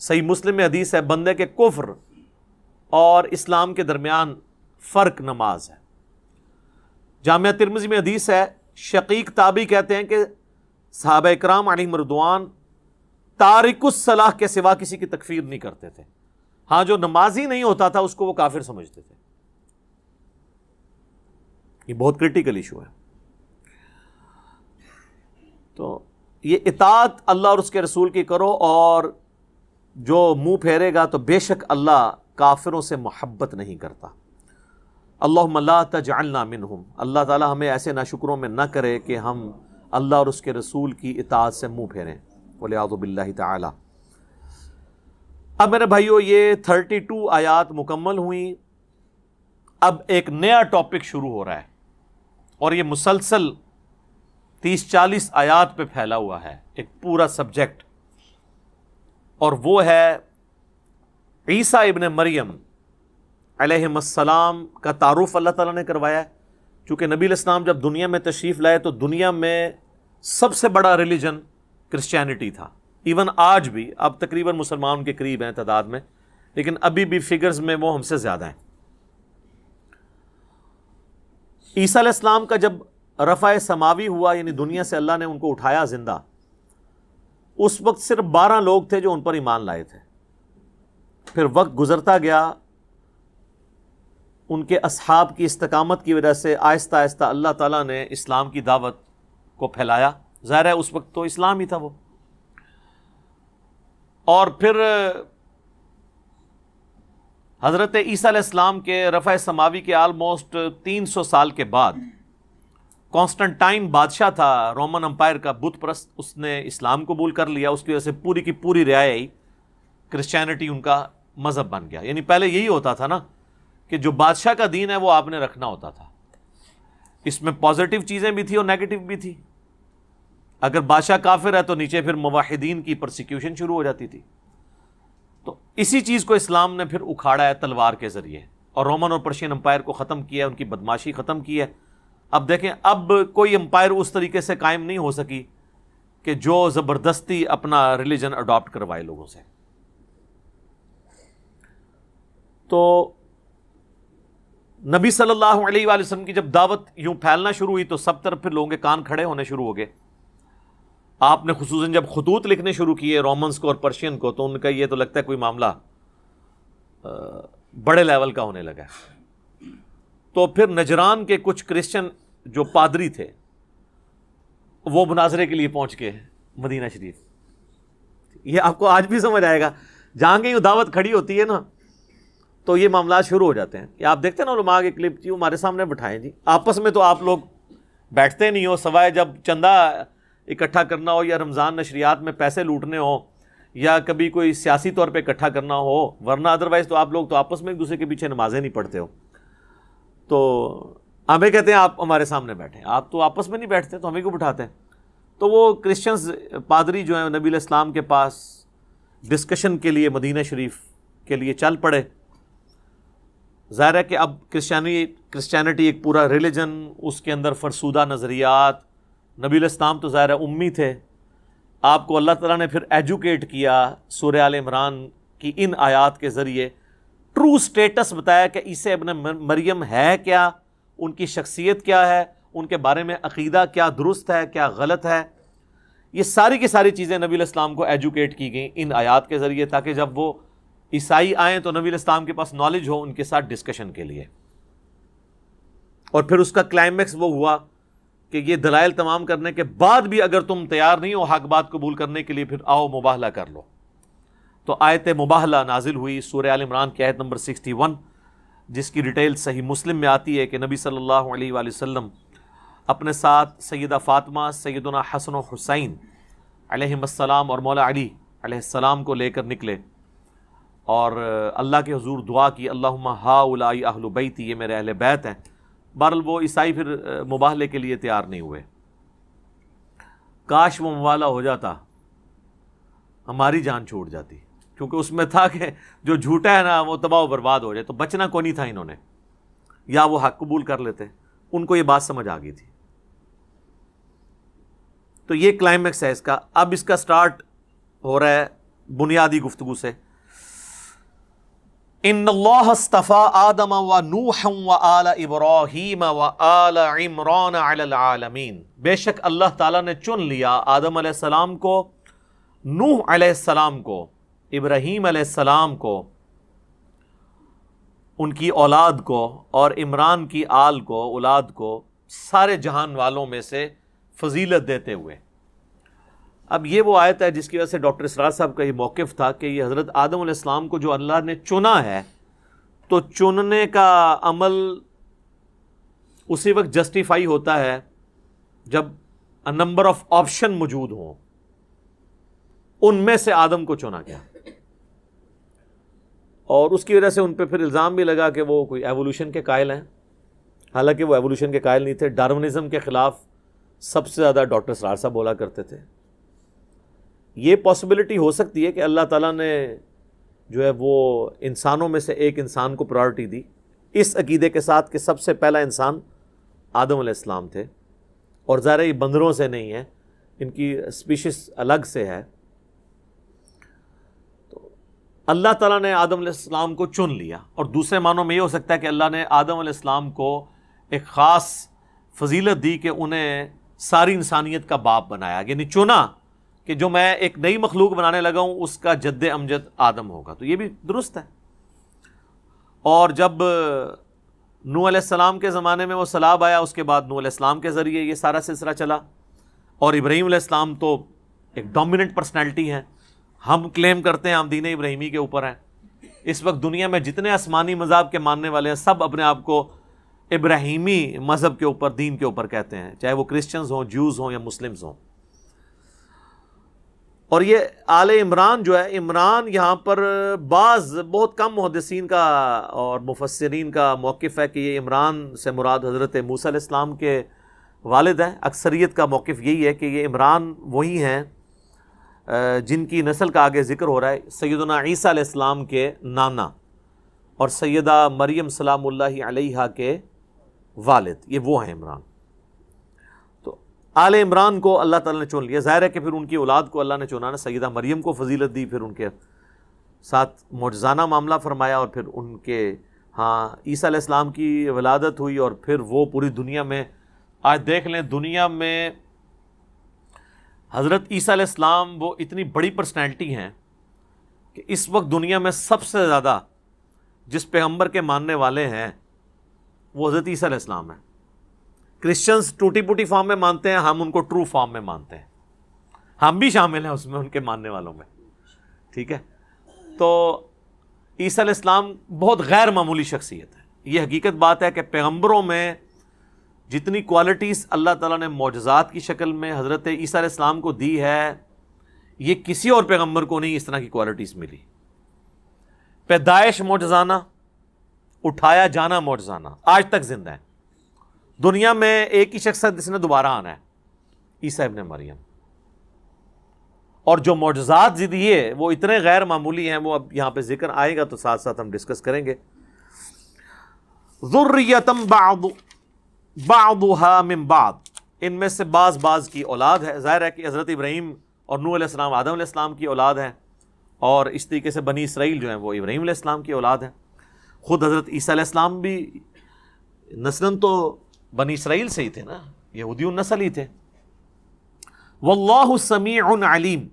صحیح مسلم میں حدیث ہے بندے کے کفر اور اسلام کے درمیان فرق نماز ہے. جامعہ ترمذی میں حدیث ہے شقیق تابعی کہتے ہیں کہ صحابہ اکرام علیہم رضوان تارک الصلاح کے سوا کسی کی تکفیر نہیں کرتے تھے. ہاں جو نمازی نہیں ہوتا تھا اس کو وہ کافر سمجھتے تھے. یہ بہت کریٹیکل ایشو ہے. تو یہ اطاعت اللہ اور اس کے رسول کی کرو، اور جو منہ پھیرے گا تو بے شک اللہ کافروں سے محبت نہیں کرتا. اللہم لا تجعلنا منہم، اللہ تعالی ہمیں ایسے ناشکروں میں نہ کرے کہ ہم اللہ اور اس کے رسول کی اطاعت سے منہ پھیریں، والعیاذ باللہ تعالی. اب میرے بھائیو یہ 32 آیات مکمل ہوئیں. اب ایک نیا ٹاپک شروع ہو رہا ہے، اور یہ مسلسل 30-40 آیات پہ پھیلا ہوا ہے ایک پورا سبجیکٹ، اور وہ ہے عیسیٰ ابن مریم علیہ السلام کا تعارف اللہ تعالیٰ نے کروایا ہے. چونکہ نبی علیہ السلام جب دنیا میں تشریف لائے تو دنیا میں سب سے بڑا ریلیجن کرسچینٹی تھا. ایون آج بھی اب تقریباً مسلمان کے قریب ہیں تعداد میں، لیکن ابھی بھی فگرز میں وہ ہم سے زیادہ ہیں. عیسیٰ علیہ السلام کا جب رفع سماوی ہوا، یعنی دنیا سے اللہ نے ان کو اٹھایا زندہ، اس وقت صرف 12 لوگ تھے جو ان پر ایمان لائے تھے. پھر وقت گزرتا گیا، ان کے اصحاب کی استقامت کی وجہ سے آہستہ آہستہ اللہ تعالیٰ نے اسلام کی دعوت کو پھیلایا. ظاہر ہے اس وقت تو اسلام ہی تھا وہ. اور پھر حضرت عیسیٰ علیہ السلام کے رفع سماوی کے آلموسٹ 300 سال کے بعد کانسٹنٹائن بادشاہ تھا رومن امپائر کا، بت پرست، اس نے اسلام قبول کر لیا. اس کی وجہ سے پوری کی پوری رعایا کرسچینٹی ان کا مذہب بن گیا. یعنی پہلے یہی ہوتا تھا نا کہ جو بادشاہ کا دین ہے وہ آپ نے رکھنا ہوتا تھا. اس میں پازیٹیو چیزیں بھی تھی اور نیگیٹو بھی تھی. اگر بادشاہ کافر ہے تو نیچے پھر موحدین کی پرسیکیوشن شروع ہو جاتی تھی. تو اسی چیز کو اسلام نے پھر اکھاڑا ہے تلوار کے ذریعے، اور رومن اور پرشین امپائر کو ختم کیا ہے، ان کی بدماشی ختم کی ہے. اب دیکھیں اب کوئی امپائر اس طریقے سے قائم نہیں ہو سکی کہ جو زبردستی اپنا ریلیجن اڈاپٹ کروائے لوگوں سے. تو نبی صلی اللہ علیہ وآلہ وسلم کی جب دعوت یوں پھیلنا شروع ہوئی تو سب طرف پھر لوگوں کے کان کھڑے ہونے شروع ہو گئے. آپ نے خصوصاً جب خطوط لکھنے شروع کیے رومنس کو اور پرشین کو تو ان کا یہ تو لگتا ہے کوئی معاملہ بڑے لیول کا ہونے لگا. تو پھر نجران کے کچھ کرسچن جو پادری تھے وہ مناظرے کے لیے پہنچ گئے مدینہ شریف. یہ آپ کو آج بھی سمجھ آئے گا, جہاں کہیں دعوت کھڑی ہوتی ہے نا تو یہ معاملات شروع ہو جاتے ہیں. کہ آپ دیکھتے ہیں نا علماء کے کلپ جی ہمارے سامنے بٹھائیں جی, آپس میں تو آپ لوگ بیٹھتے نہیں ہو سوائے جب چندہ اکٹھا کرنا ہو یا رمضان نشریات میں پیسے لوٹنے ہو یا کبھی کوئی سیاسی طور پہ اکٹھا کرنا ہو, ورنہ ادروائز تو آپ لوگ تو آپس میں ایک دوسرے کے پیچھے نمازیں نہیں پڑھتے ہو. تو ہمیں کہتے ہیں آپ ہمارے سامنے بیٹھیں, آپ تو آپس میں نہیں بیٹھتے تو ہمیں کیوں بٹھاتے ہیں. تو وہ کرسچنز پادری جو ہیں نبی علیہ السلام کے پاس ڈسکشن کے لیے مدینہ شریف کے لیے چل پڑے. ظاہر ہے کہ اب کرسچینٹی ایک پورا ریلیجن, اس کے اندر فرسودہ نظریات. نبی علیہ السلام تو ظاہر ہے امی تھے, آپ کو اللہ تعالیٰ نے پھر ایجوکیٹ کیا سورہ آل عمران کی ان آیات کے ذریعے, ٹرو سٹیٹس بتایا کہ عیسی ابن مریم ہے کیا, ان کی شخصیت کیا ہے, ان کے بارے میں عقیدہ کیا درست ہے کیا غلط ہے. یہ ساری کی ساری چیزیں نبی علیہ السلام کو ایجوکیٹ کی گئیں ان آیات کے ذریعے, تاکہ جب وہ عیسائی آئیں تو نبی علیہ السلام کے پاس نالج ہو ان کے ساتھ ڈسکشن کے لیے. اور پھر اس کا کلائمیکس وہ ہوا کہ یہ دلائل تمام کرنے کے بعد بھی اگر تم تیار نہیں ہو حق بات قبول کرنے کے لیے, پھر آؤ مباہلہ کر لو. تو آیت مباہلہ نازل ہوئی سورہ آل عمران کی آیت نمبر 61, جس کی ڈیٹیل صحیح مسلم میں آتی ہے کہ نبی صلی اللہ علیہ وآلہ وسلم اپنے ساتھ سیدہ فاطمہ, سیدنا حسن و حسین علیہم السلام اور مولا علی علیہ السلام کو لے کر نکلے اور اللہ کے حضور دعا کی, اللہم ہؤلاء اہل بیتی, یہ میرے اہل بیت ہیں. بہرحال وہ عیسائی پھر مباہلے کے لیے تیار نہیں ہوئے. کاش وہ مباہلہ ہو جاتا, ہماری جان چھوٹ جاتی, کیونکہ اس میں تھا کہ جو جھوٹا ہے نا وہ تباہ و برباد ہو جائے. تو بچنا کو نہیں تھا انہوں نے, یا وہ حق قبول کر لیتے. ان کو یہ بات سمجھ آ گئی تھی. تو یہ کلائمیکس ہے اس کا. اب اس کا سٹارٹ ہو رہا ہے بنیادی گفتگو سے. ان اللہ اصطفى آدم و نوحا و آل ابراہیم و آل عمران علی العالمین, بے شک اللہ تعالیٰ نے چن لیا آدم علیہ السلام کو, نوح علیہ السلام کو, ابراہیم علیہ السلام کو, ان کی اولاد کو, اور عمران کی آل کو, اولاد کو, سارے جہان والوں میں سے فضیلت دیتے ہوئے. اب یہ وہ آیت ہے جس کی وجہ سے ڈاکٹر اسرار صاحب کا یہ موقف تھا کہ یہ حضرت آدم علیہ السلام کو جو اللہ نے چنا ہے, تو چننے کا عمل اسی وقت جسٹیفائی ہوتا ہے جب نمبر آف آپشن موجود ہوں. ان میں سے آدم کو چنا گیا, اور اس کی وجہ سے ان پہ پھر الزام بھی لگا کہ وہ کوئی ایوولوشن کے قائل ہیں. حالانکہ وہ ایوولوشن کے قائل نہیں تھے. ڈارونزم کے خلاف سب سے زیادہ ڈاکٹر اسرار صاحب بولا کرتے تھے. یہ پاسبلٹی ہو سکتی ہے کہ اللہ تعالیٰ نے جو ہے وہ انسانوں میں سے ایک انسان کو پرائرٹی دی, اس عقیدے کے ساتھ کہ سب سے پہلا انسان آدم علیہ السلام تھے, اور ظاہر یہ بندروں سے نہیں ہے, ان کی اسپیشیز الگ سے ہے. تو اللہ تعالیٰ نے آدم علیہ السلام کو چن لیا, اور دوسرے معنوں میں یہ ہو سکتا ہے کہ اللہ نے آدم علیہ السلام کو ایک خاص فضیلت دی کہ انہیں ساری انسانیت کا باپ بنایا, یعنی چنا کہ جو میں ایک نئی مخلوق بنانے لگا ہوں اس کا جد امجد آدم ہوگا. تو یہ بھی درست ہے. اور جب نوح علیہ السلام کے زمانے میں وہ سیلاب آیا, اس کے بعد نوح علیہ السلام کے ذریعے یہ سارا سلسلہ چلا, اور ابراہیم علیہ السلام تو ایک ڈومیننٹ پرسنالٹی ہیں. ہم کلیم کرتے ہیں ہم دین ابراہیمی کے اوپر ہیں. اس وقت دنیا میں جتنے آسمانی مذہب کے ماننے والے ہیں سب اپنے آپ کو ابراہیمی مذہب کے اوپر, دین کے اوپر کہتے ہیں, چاہے وہ کرسچنز ہوں, جوز ہوں یا مسلمز ہوں. اور یہ آل عمران جو ہے, عمران یہاں پر بعض بہت کم محدثین کا اور مفسرین کا موقف ہے کہ یہ عمران سے مراد حضرت موسیٰ علیہ السلام کے والد ہیں. اکثریت کا موقف یہی ہے کہ یہ عمران وہی ہیں جن کی نسل کا آگے ذکر ہو رہا ہے, سیدنا عیسیٰ علیہ السلام کے نانا اور سیدہ مریم سلام اللہ علیہا کے والد, یہ وہ ہیں عمران. آل عمران کو اللہ تعالیٰ نے چن لیا. ظاہر ہے کہ پھر ان کی اولاد کو اللہ نے چنا نا, سیدہ مریم کو فضیلت دی, پھر ان کے ساتھ معجزانہ معاملہ فرمایا، اور پھر ان کے ہاں عیسیٰ علیہ السلام کی ولادت ہوئی، اور پھر وہ پوری دنیا میں، آج دیکھ لیں دنیا میں حضرت عیسیٰ علیہ السلام وہ اتنی بڑی پرسنالٹی ہیں کہ اس وقت دنیا میں سب سے زیادہ جس پیغمبر کے ماننے والے ہیں وہ حضرت عیسیٰ علیہ السلام ہیں۔ کرسچنز ٹوٹی پوٹی فارم میں مانتے ہیں، ہم ان کو ٹرو فارم میں مانتے ہیں، ہم بھی شامل ہیں اس میں ان کے ماننے والوں میں، ٹھیک ہے۔ تو عیسیٰ علیہ السلام بہت غیر معمولی شخصیت ہے۔ یہ حقیقت بات ہے کہ پیغمبروں میں جتنی کوالٹیز اللہ تعالیٰ نے معجزات کی شکل میں حضرت عیسیٰ علیہ السلام کو دی ہے، یہ کسی اور پیغمبر کو نہیں اس طرح کی کوالٹیز ملی۔ پیدائش معجزانہ، اٹھایا جانا معجزانہ، آج تک زندہ ہے۔ دنیا میں ایک ہی شخص ہے جس نے دوبارہ آنا ہے، عیسیٰ ابن مریم، اور جو معجزات دیے وہ اتنے غیر معمولی ہیں، وہ اب یہاں پہ ذکر آئے گا تو ساتھ ساتھ ہم ڈسکس کریں گے۔ ذریۃ بعضها من بعض، ان میں سے بعض کی اولاد ہے۔ ظاہر ہے کہ حضرت ابراہیم اور نوح علیہ السلام آدم علیہ السلام کی اولاد ہیں، اور اس طریقے سے بنی اسرائیل جو ہیں وہ ابراہیم علیہ السلام کی اولاد ہیں۔ خود حضرت عیسیٰ علیہ السلام بھی نسلاً تو بنی اسرائیل سے ہی تھے نا، یہودی النسل ہی تھے۔ واللہ سمیع علیم،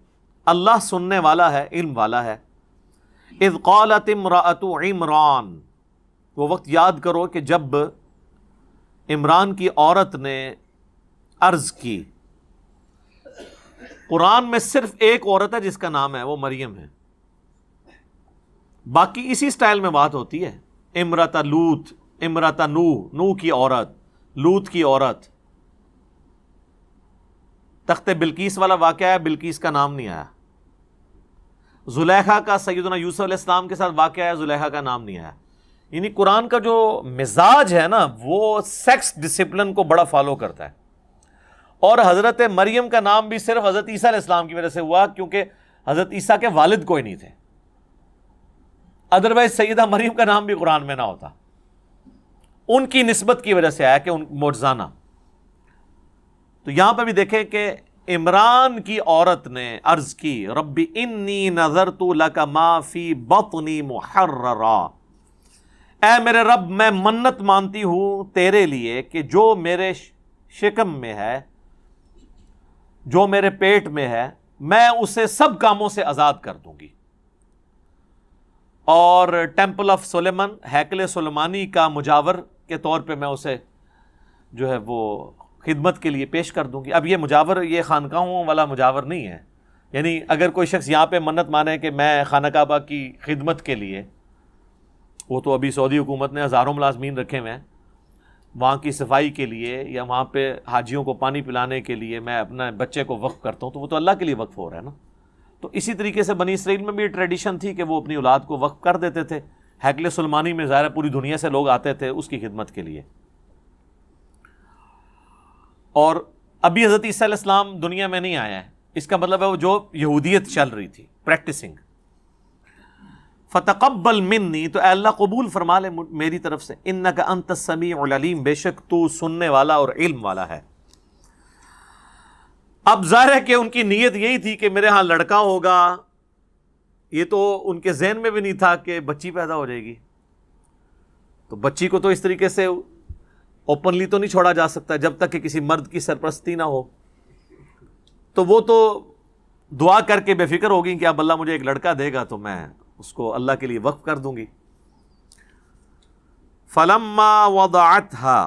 اللہ سننے والا ہے، علم والا ہے۔ اذ قالت امرأۃ عمران، وہ وقت یاد کرو کہ جب عمران کی عورت نے عرض کی۔ قرآن میں صرف ایک عورت ہے جس کا نام ہے، وہ مریم ہے، باقی اسی سٹائل میں بات ہوتی ہے۔ امرأۃ لوط، امرأۃ نوح کی عورت، لوط کی عورت۔ تخت بلقیس والا واقعہ ہے، بلقیس کا نام نہیں آیا۔ زلیخا کا سیدنا یوسف علیہ السلام کے ساتھ واقعہ ہے، زلیخا کا نام نہیں آیا۔ یعنی قرآن کا جو مزاج ہے نا وہ سیکس ڈسپلن کو بڑا فالو کرتا ہے، اور حضرت مریم کا نام بھی صرف حضرت عیسیٰ علیہ السلام کی وجہ سے ہوا، کیونکہ حضرت عیسیٰ کے والد کوئی نہیں تھے، ادروائز سیدہ مریم کا نام بھی قرآن میں نہ ہوتا۔ ان کی نسبت کی وجہ سے آیا کہ ان معجزانہ۔ تو یہاں پہ بھی دیکھیں کہ عمران کی عورت نے عرض کی، ربی انی نذرت لک ما فی بطنی محررا، اے میرے رب میں منت مانتی ہوں تیرے لیے کہ جو میرے شکم میں ہے، جو میرے پیٹ میں ہے، میں اسے سب کاموں سے آزاد کر دوں گی۔ اور ٹیمپل آف سلیمان، ہیکل سلیمانی کا مجاور کے طور پہ میں اسے جو ہے وہ خدمت کے لیے پیش کر دوں گی۔ اب یہ مجاور یہ خانقاہوں والا مجاور نہیں ہے، یعنی اگر کوئی شخص یہاں پہ منت مانے کہ میں خانہ کعبہ کی خدمت کے لیے، وہ تو ابھی سعودی حکومت نے ہزاروں ملازمین رکھے ہوئے ہیں، وہاں کی صفائی کے لیے یا وہاں پہ حاجیوں کو پانی پلانے کے لیے میں اپنے بچے کو وقف کرتا ہوں، تو وہ تو اللہ کے لیے وقف ہو رہا ہے نا۔ تو اسی طریقے سے بنی اسرائیل میں بھی ٹریڈیشن تھی کہ وہ اپنی اولاد کو وقف کر دیتے تھے۔ ہیکل سلیمانی میں ظاہر پوری دنیا سے لوگ آتے تھے اس کی خدمت کے لیے۔ اور ابھی حضرت عیسیٰ علیہ السلام دنیا میں نہیں آیا ہے، اس کا مطلب ہے وہ جو یہودیت چل رہی تھی، پریکٹسنگ۔ فتقبل منی، تو اے اللہ قبول فرما لے میری طرف سے، انک انت السمیع العلیم، بے شک تو سننے والا اور علم والا ہے۔ اب ظاہر ہے کہ ان کی نیت یہی تھی کہ میرے ہاں لڑکا ہوگا، یہ تو ان کے ذہن میں بھی نہیں تھا کہ بچی پیدا ہو جائے گی۔ تو بچی کو تو اس طریقے سے اوپنلی تو نہیں چھوڑا جا سکتا جب تک کہ کسی مرد کی سرپرستی نہ ہو، تو وہ تو دعا کر کے بے فکر ہوگی کہ اب اللہ مجھے ایک لڑکا دے گا تو میں اس کو اللہ کے لیے وقف کر دوں گی۔ فلما وضعتها،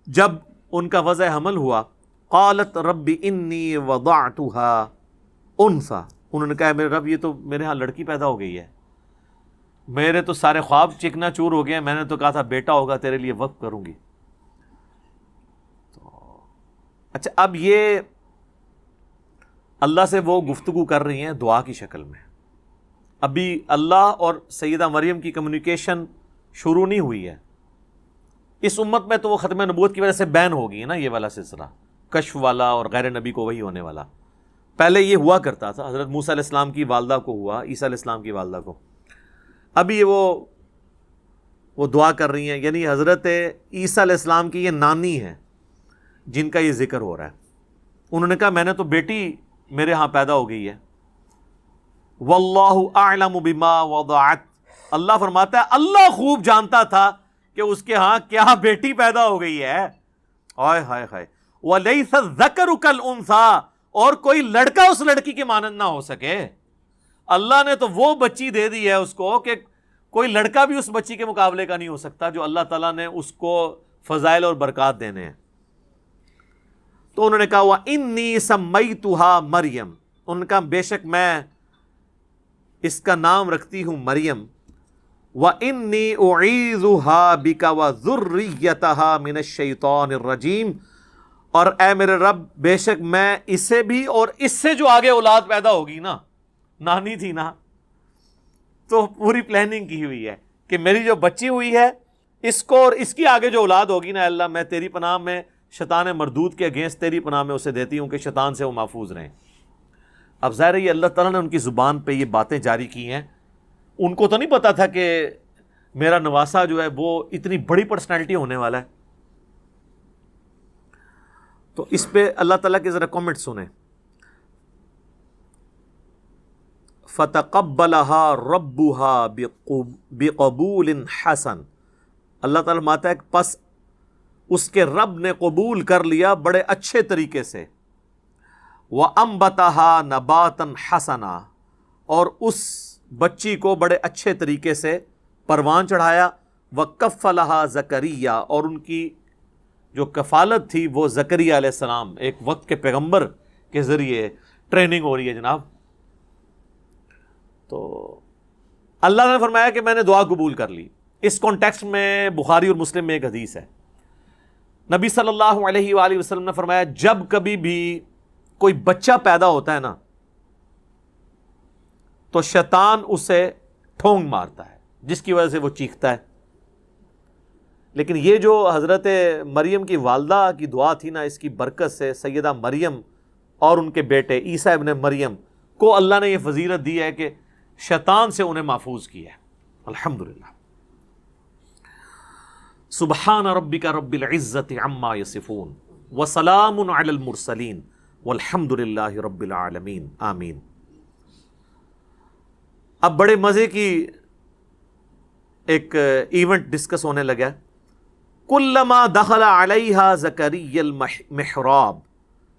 جب ان کا وضع حمل ہوا، قالت رب انی وضعتها انثى، انہوں نے کہا میرے رب یہ تو میرے ہاں لڑکی پیدا ہو گئی ہے، میرے تو سارے خواب چکنا چور ہو گئے ہیں، میں نے تو کہا تھا بیٹا ہوگا تیرے لیے وقف کروں گی۔ تو اچھا اب یہ اللہ سے وہ گفتگو کر رہی ہیں دعا کی شکل میں، ابھی اللہ اور سیدہ مریم کی کمیونیکیشن شروع نہیں ہوئی ہے۔ اس امت میں تو وہ ختم نبوت کی وجہ سے بین ہو گئی ہے نا یہ والا سلسلہ، کشف والا اور غیر نبی کو وہی ہونے والا۔ پہلے یہ ہوا کرتا تھا، حضرت موسیٰ علیہ السلام کی والدہ کو ہوا، عیسیٰ علیہ السلام کی والدہ کو۔ ابھی وہ دعا کر رہی ہیں، یعنی حضرت عیسیٰ علیہ السلام کی یہ نانی ہے جن کا یہ ذکر ہو رہا ہے۔ انہوں نے کہا میں نے تو بیٹی میرے ہاں پیدا ہو گئی ہے، واللہ اعلم بما وضعت، اللہ فرماتا ہے اللہ خوب جانتا تھا کہ اس کے ہاں کیا بیٹی پیدا ہو گئی ہے. ہائے ہائے ہائے. وَلَيْسَ الذَّكَرُ كَالْأُنثَىٰ، اور کوئی لڑکا اس لڑکی کے مانند نہ ہو سکے. اللہ نے تو وہ بچی دے دی ہے اس کو کہ کوئی لڑکا بھی اس بچی کے مقابلے کا نہیں ہو سکتا جو اللہ تعالیٰ نے اس کو فضائل اور برکات دینے ہیں. تو انہوں نے کہا وَإِنِّي سَمَّيْتُهَا مریم، ان کا بے شک میں اس کا نام رکھتی ہوں مریم. وَإِنِّي أُعِيذُهَا بِكَ وَذُرِّيَّتَهَا مِنَ الشَّيْطَانِ الرَّجِيمِ، اور اے میرے رب بے شک میں اسے بھی اور اس سے جو آگے اولاد پیدا ہوگی نا، نانی تھی نا، تو پوری پلاننگ کی ہوئی ہے کہ میری جو بچی ہوئی ہے اس کو اور اس کی آگے جو اولاد ہوگی نا، اللہ میں تیری پناہ میں شیطان مردود کے اگینسٹ تیری پناہ میں اسے دیتی ہوں کہ شیطان سے وہ محفوظ رہیں. اب ظاہر ہے یہ اللہ تعالیٰ نے ان کی زبان پہ یہ باتیں جاری کی ہیں. ان کو تو نہیں پتا تھا کہ میرا نواسا جو ہے وہ اتنی بڑی پرسنالٹی ہونے والا ہے. تو اس پہ اللہ تعالیٰ کے ذرا کامنٹ سنیں. فَتَقَبَّلَهَا رَبُّهَا بِقَبُولٍ حَسَن، اللہ تعالیٰ ماتا ہے کہ پس اس کے رب نے قبول کر لیا بڑے اچھے طریقے سے. وَأَنبَتَهَا نَبَاتًا حَسَنًا، اور اس بچی کو بڑے اچھے طریقے سے پروان چڑھایا. وَكَفَّلَهَا زَكَرِيَّا، اور ان کی جو کفالت تھی وہ زکریا علیہ السلام، ایک وقت کے پیغمبر کے ذریعے ٹریننگ ہو رہی ہے جناب. تو اللہ نے فرمایا کہ میں نے دعا قبول کر لی. اس کانٹیکسٹ میں بخاری اور مسلم میں ایک حدیث ہے، نبی صلی اللہ علیہ وآلہ وسلم نے فرمایا جب کبھی بھی کوئی بچہ پیدا ہوتا ہے نا تو شیطان اسے ٹھونگ مارتا ہے جس کی وجہ سے وہ چیختا ہے. لیکن یہ جو حضرت مریم کی والدہ کی دعا تھی نا، اس کی برکت سے سیدہ مریم اور ان کے بیٹے عیسیٰ ابن مریم کو اللہ نے یہ فضیلت دی ہے کہ شیطان سے انہیں محفوظ کیا ہے. الحمدللہ. سبحان ربک رب العزت عما یصفون وسلام علی المرسلین والحمد للہ رب العالمین. آمین. اب بڑے مزے کی ایک ایونٹ ڈسکس ہونے لگا. کلما دخل علیہا زکریا المحراب،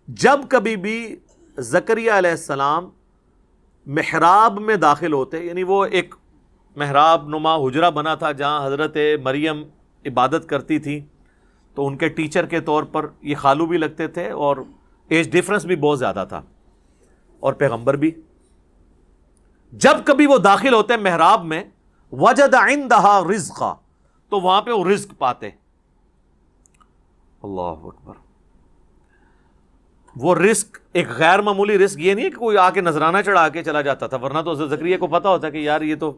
جب کبھی بھی زکریا علیہ السلام محراب میں داخل ہوتے، یعنی وہ ایک محراب نما حجرہ بنا تھا جہاں حضرت مریم عبادت کرتی تھی، تو ان کے ٹیچر کے طور پر یہ خالو بھی لگتے تھے اور ایج ڈیفرنس بھی بہت زیادہ تھا اور پیغمبر بھی. جب کبھی وہ داخل ہوتے محراب میں وجد عندہا رزقا، تو وہاں پہ وہ رزق پاتے. اللہ اکبر. وہ رزق ایک غیر معمولی رزق، یہ نہیں ہے کہ کوئی آ کے نذرانہ چڑھا کے چلا جاتا تھا، ورنہ تو حضرت زکریا کو پتا ہوتا کہ یار یہ تو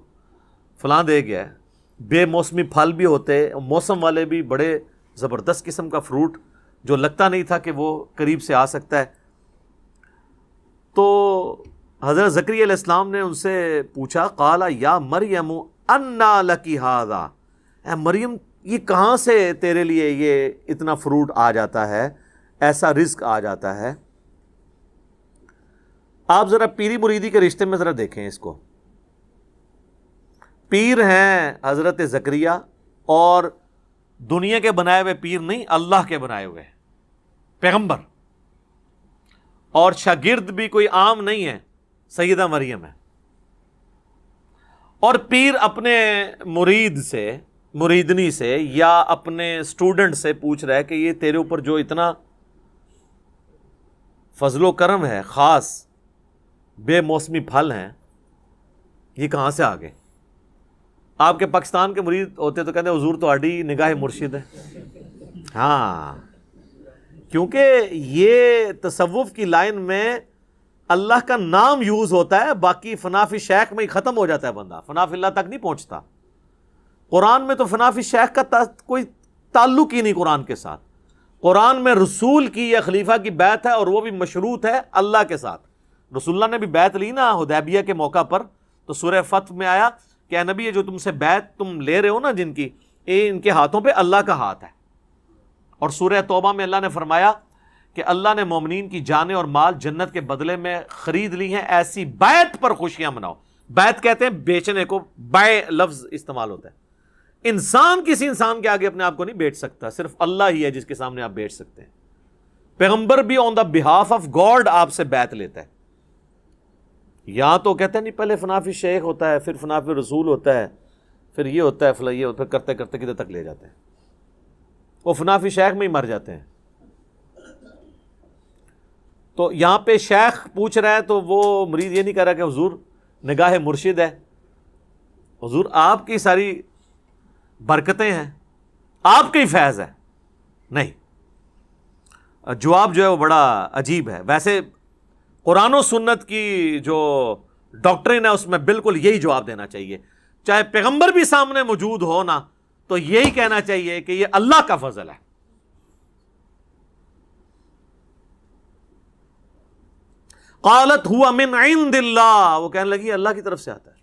فلاں دے گیا ہے. بے موسمی پھل بھی ہوتے، موسم والے بھی، بڑے زبردست قسم کا فروٹ جو لگتا نہیں تھا کہ وہ قریب سے آ سکتا ہے. تو حضرت زکریا علیہ السلام نے ان سے پوچھا، قال یا مریم انا لکی ھذا، اے مریم یہ کہاں سے تیرے لیے یہ اتنا فروٹ آ جاتا ہے، ایسا رزق آ جاتا ہے. آپ ذرا پیری مریدی کے رشتے میں ذرا دیکھیں اس کو. پیر ہیں حضرت زکریا، اور دنیا کے بنائے ہوئے پیر نہیں، اللہ کے بنائے ہوئے پیغمبر، اور شاگرد بھی کوئی عام نہیں ہے، سیدہ مریم ہے. اور پیر اپنے مرید سے، مریدنی سے، یا اپنے اسٹوڈنٹ سے پوچھ رہا ہے کہ یہ تیرے اوپر جو اتنا فضل و کرم ہے، خاص بے موسمی پھل ہیں، یہ کہاں سے آ گئے؟ آپ کے پاکستان کے مرید ہوتے تو کہتے ہیں حضور تو آڈی نگاہ مرشد ہے. ہاں، کیونکہ یہ تصوف کی لائن میں اللہ کا نام یوز ہوتا ہے، باقی فنا فی شیخ میں ہی ختم ہو جاتا ہے بندہ، فنا فی اللہ تک نہیں پہنچتا. قرآن میں تو فنا فی شیخ کا کوئی تعلق ہی نہیں قرآن کے ساتھ. قرآن میں رسول کی یا خلیفہ کی بیعت ہے، اور وہ بھی مشروط ہے اللہ کے ساتھ. رسول اللہ نے بھی بیعت لی نا حدیبیہ کے موقع پر، تو سورہ فتح میں آیا کہ اے نبی یہ جو تم سے بیعت تم لے رہے ہو نا جن کی، ان کے ہاتھوں پہ اللہ کا ہاتھ ہے. اور سورہ توبہ میں اللہ نے فرمایا کہ اللہ نے مومنین کی جانیں اور مال جنت کے بدلے میں خرید لی ہیں، ایسی بیعت پر خوشیاں مناؤ. بیعت کہتے ہیں بیچنے کو، بائے لفظ استعمال ہوتا ہے. انسان کسی انسان کے آگے اپنے آپ کو نہیں بیچ سکتا، صرف اللہ ہی ہے جس کے سامنے آپ بیچ سکتے ہیں. پیغمبر بھی آن دا بہاف آف گاڈ آپ سے بیعت لیتا ہے. یہاں تو کہتے ہیں نہیں، پہلے فنافی شیخ ہوتا ہے، پھر فنافی رسول ہوتا ہے، پھر یہ ہوتا ہے، فلاں یہ ہوتا ہے، پھر کرتے کرتے کدھر تک لے جاتے ہیں. وہ فنافی شیخ میں ہی مر جاتے ہیں. تو یہاں پہ شیخ پوچھ رہا ہے تو وہ مرید یہ نہیں کہہ رہا کہ حضور نگاہ مرشد ہے، حضور آپ کی ساری برکتیں ہیں، آپ کا ہی فیض ہے. نہیں، جواب جو ہے وہ بڑا عجیب ہے. ویسے قرآن و سنت کی جو ڈاکٹرن ہے اس میں بالکل یہی جواب دینا چاہیے، چاہے پیغمبر بھی سامنے موجود ہو نا تو یہی کہنا چاہیے کہ یہ اللہ کا فضل ہے. قالت ہوا من عند اللہ، وہ کہنے لگی اللہ کی طرف سے آتا ہے.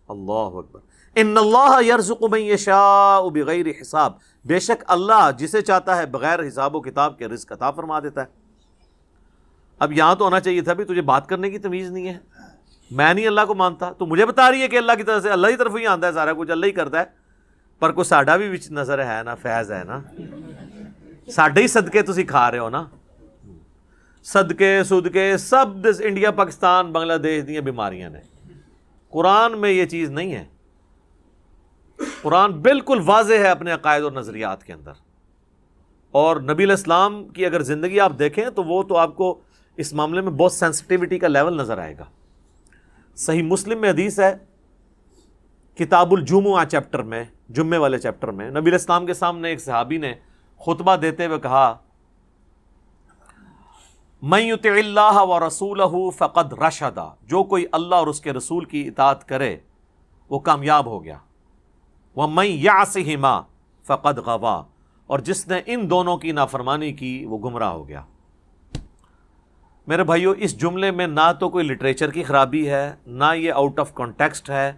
اللہ اکبر. ان اللہ یرزق من یشاء بغیر حساب، بے شک اللہ جسے چاہتا ہے بغیر حساب و کتاب کے رزق عطا فرما دیتا ہے. اب یہاں تو ہونا چاہیے تھا بھی تجھے بات کرنے کی تمیز نہیں ہے، میں نہیں اللہ کو مانتا، تو مجھے بتا رہی ہے کہ اللہ کی طرف سے، اللہ کی طرف ہی آتا ہے سارا کچھ، اللہ ہی کرتا ہے. پر کوئی ساڈا بھی وچ نظر ہے نا، فیض ہے نا، ساڈے ہی صدقے تسی کھا رہے ہو نا. صدقے صدقے سب انڈیا پاکستان بنگلہ دیش دیا بیماریاں نے. قرآن میں یہ چیز نہیں ہے. قرآن بالکل واضح ہے اپنے عقائد اور نظریات کے اندر. اور نبی علیہ السلام کی اگر زندگی آپ دیکھیں تو وہ تو آپ کو اس معاملے میں بہت سینسٹیوٹی کا لیول نظر آئے گا. صحیح مسلم میں حدیث ہے، کتاب الجمعہ چیپٹر میں، جمعے والے چیپٹر میں، نبی علیہ السلام کے سامنے ایک صحابی نے خطبہ دیتے ہوئے کہا، من یطع اللہ ورسولہ فقد رشد، جو کوئی اللہ اور اس کے رسول کی اطاعت کرے وہ کامیاب ہو گیا. ومن یعصہما فقد غوا، اور جس نے ان دونوں کی نافرمانی کی وہ گمراہ ہو گیا. میرے بھائیو، اس جملے میں نہ تو کوئی لٹریچر کی خرابی ہے، نہ یہ آؤٹ آف کانٹیکسٹ ہے،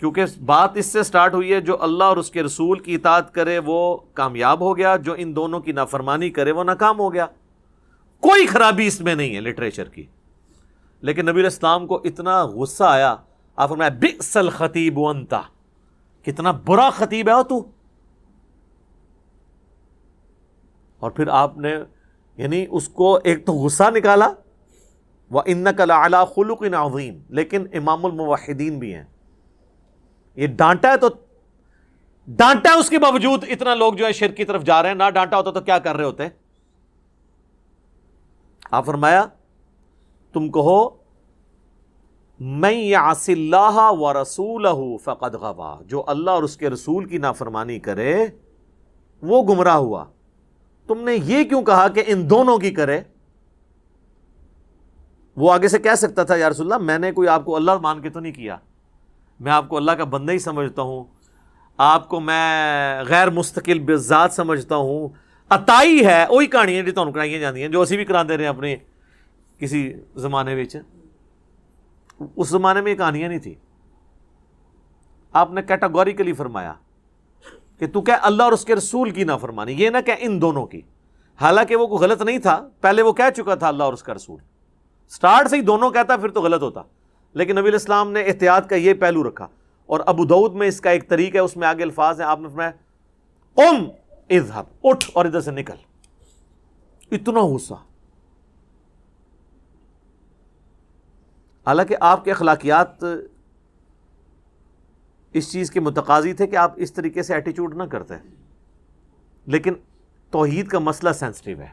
کیونکہ بات اس سے سٹارٹ ہوئی ہے جو اللہ اور اس کے رسول کی اطاعت کرے وہ کامیاب ہو گیا، جو ان دونوں کی نافرمانی کرے وہ ناکام ہو گیا. کوئی خرابی اس میں نہیں ہے لٹریچر کی. لیکن نبی علیہ السلام کو اتنا غصہ آیا، آپ فرمایا بئس الخطیب انت، کتنا برا خطیب ہے تو. اور پھر آپ نے یعنی اس کو ایک تو غصہ نکالا، وَإِنَّكَ لَعَلَىٰ خُلُقٍ عَظِيمٍ، لیکن امام الموحدین بھی ہیں. یہ ڈانٹا ہے تو ڈانٹا، اس کے باوجود اتنا لوگ جو ہے شرک کی طرف جا رہے ہیں. نہ ڈانٹا ہوتا تو کیا کر رہے ہوتے؟ آپ فرمایا تم کہو من یعص اللہ ورسولہ فقد غوا، جو اللہ اور اس کے رسول کی نافرمانی کرے وہ گمراہ ہوا. تم نے یہ کیوں کہا کہ ان دونوں کی کرے؟ وہ آگے سے کہہ سکتا تھا یا رسول اللہ میں نے کوئی آپ کو اللہ مان کے تو نہیں کیا، میں آپ کو اللہ کا بندہ ہی سمجھتا ہوں، آپ کو میں غیر مستقل بذات سمجھتا ہوں. عطائی ہے وہی کہانیاں جو تمہیں کرائی جاتی ہیں، جو اسی بھی کراتے رہے اپنے کسی زمانے میں. اس زمانے میں یہ کہانیاں نہیں تھی. آپ نے کیٹاگوریکلی فرمایا کہ تو کہہ اللہ اور اس کے رسول کی نافرمانی، یہ نہ کہ ان دونوں کی. حالانکہ وہ کوئی غلط نہیں تھا، پہلے وہ کہہ چکا تھا اللہ اور اس کا رسول، سٹارٹ سے ہی دونوں کہتا پھر تو غلط ہوتا. لیکن نبی علیہ السلام نے احتیاط کا یہ پہلو رکھا. اور ابو داؤد میں اس کا ایک طریقہ ہے، اس میں آگے الفاظ ہیں، آپ نے فرمایا قم اذهب، اٹھ اور ادھر سے نکل. اتنا غصہ. حالانکہ آپ کے اخلاقیات اس چیز کے متقاضی تھے کہ آپ اس طریقے سے ایٹیچیوڈ نہ کرتے، لیکن توحید کا مسئلہ سینسٹیو ہے.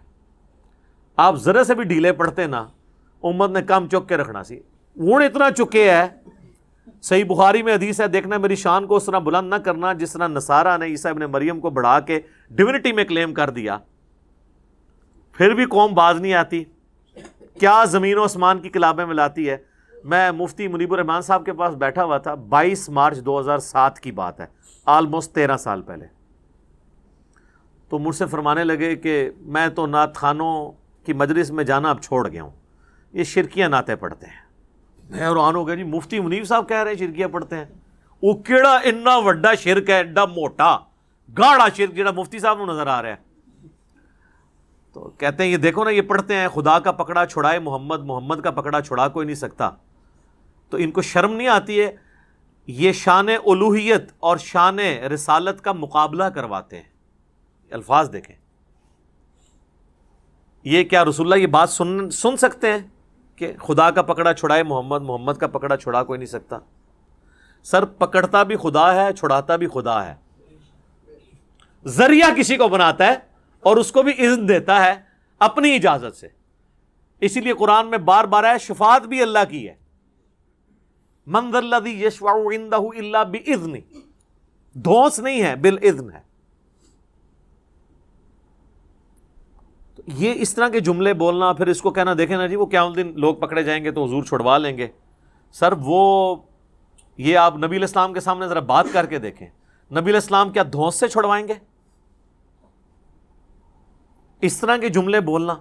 آپ ذرا سے بھی ڈھیلے پڑھتے نا، امت نے کم چک کے رکھنا سی. ہوں اتنا چکے ہے. صحیح بخاری میں حدیث ہے، دیکھنا میری شان کو اس طرح بلند نہ کرنا جس طرح نصارہ نے عیسیٰ ابن مریم کو بڑھا کے ڈیونٹی میں کلیم کر دیا. پھر بھی قوم باز نہیں آتی، کیا زمین و آسمان کی کلابیں ملاتی ہے. میں مفتی منیب الرحمان صاحب کے پاس بیٹھا ہوا تھا، 22 مارچ 2007 کی بات ہے، آلموسٹ 13 سال پہلے. تو مجھ سے فرمانے لگے کہ میں تو نعت خانوں کی مجلس میں جانا اب چھوڑ گیا ہوں، یہ شرکیاں نعتیں پڑھتے ہیں. میں حیران ہو گیا، جی مفتی منیب صاحب کہہ رہے ہیں شرکیاں پڑھتے ہیں. وہ کیڑا اتنا وڈا شرک ہے، ایڈا موٹا گاڑا شرک جڑا مفتی صاحب کو نظر آ رہا ہے. تو کہتے ہیں یہ دیکھو نا، یہ پڑھتے ہیں خدا کا پکڑا چھڑائے محمد، محمد کا پکڑا چھڑا کوئی نہیں سکتا. تو ان کو شرم نہیں آتی ہے؟ یہ شان الوہیت اور شان رسالت کا مقابلہ کرواتے ہیں. الفاظ دیکھیں، یہ کیا رسول اللہ یہ بات سن سکتے ہیں کہ خدا کا پکڑا چھڑائے محمد، محمد کا پکڑا چھڑا کوئی نہیں سکتا؟ سر پکڑتا بھی خدا ہے، چھڑاتا بھی خدا ہے. ذریعہ کسی کو بناتا ہے اور اس کو بھی اذن دیتا ہے اپنی اجازت سے. اسی لیے قرآن میں بار بار ہے شفاعت بھی اللہ کی ہے. من ذا الذی یشفع عندہ الا باذنہ، دھونس نہیں ہے، بالاذن ہے. تو یہ اس طرح کے جملے بولنا، پھر اس کو کہنا دیکھیں نا جی وہ قیامت دن لوگ پکڑے جائیں گے تو حضور چھڑوا لیں گے. سر وہ یہ آپ نبی علیہ السلام کے سامنے ذرا بات کر کے دیکھیں، نبی علیہ السلام کیا دھونس سے چھڑوائیں گے؟ اس طرح کے جملے بولنا.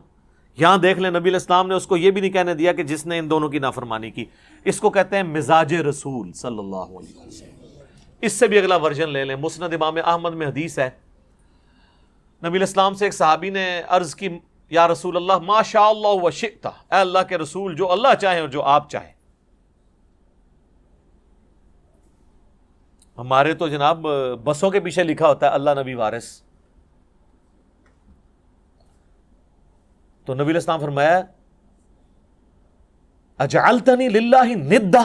یہاں دیکھ لیں نبی علیہ السلام نے اس کو یہ بھی نہیں کہنے دیا کہ جس نے ان دونوں کی نافرمانی کی. اس کو کہتے ہیں مزاج رسول صلی اللہ علیہ وسلم. اس سے بھی اگلا ورژن لے لیں. مسند امام احمد میں حدیث ہے، نبی علیہ السلام سے ایک صحابی نے عرض کی یا رسول اللہ ما شاء اللہ و شئت، اے اللہ کے رسول جو اللہ چاہے اور جو آپ چاہیں. ہمارے تو جناب بسوں کے پیچھے لکھا ہوتا ہے اللہ نبی وارث. تو نبی علیہ السلام فرمایا اجعلتنی للہ ندا،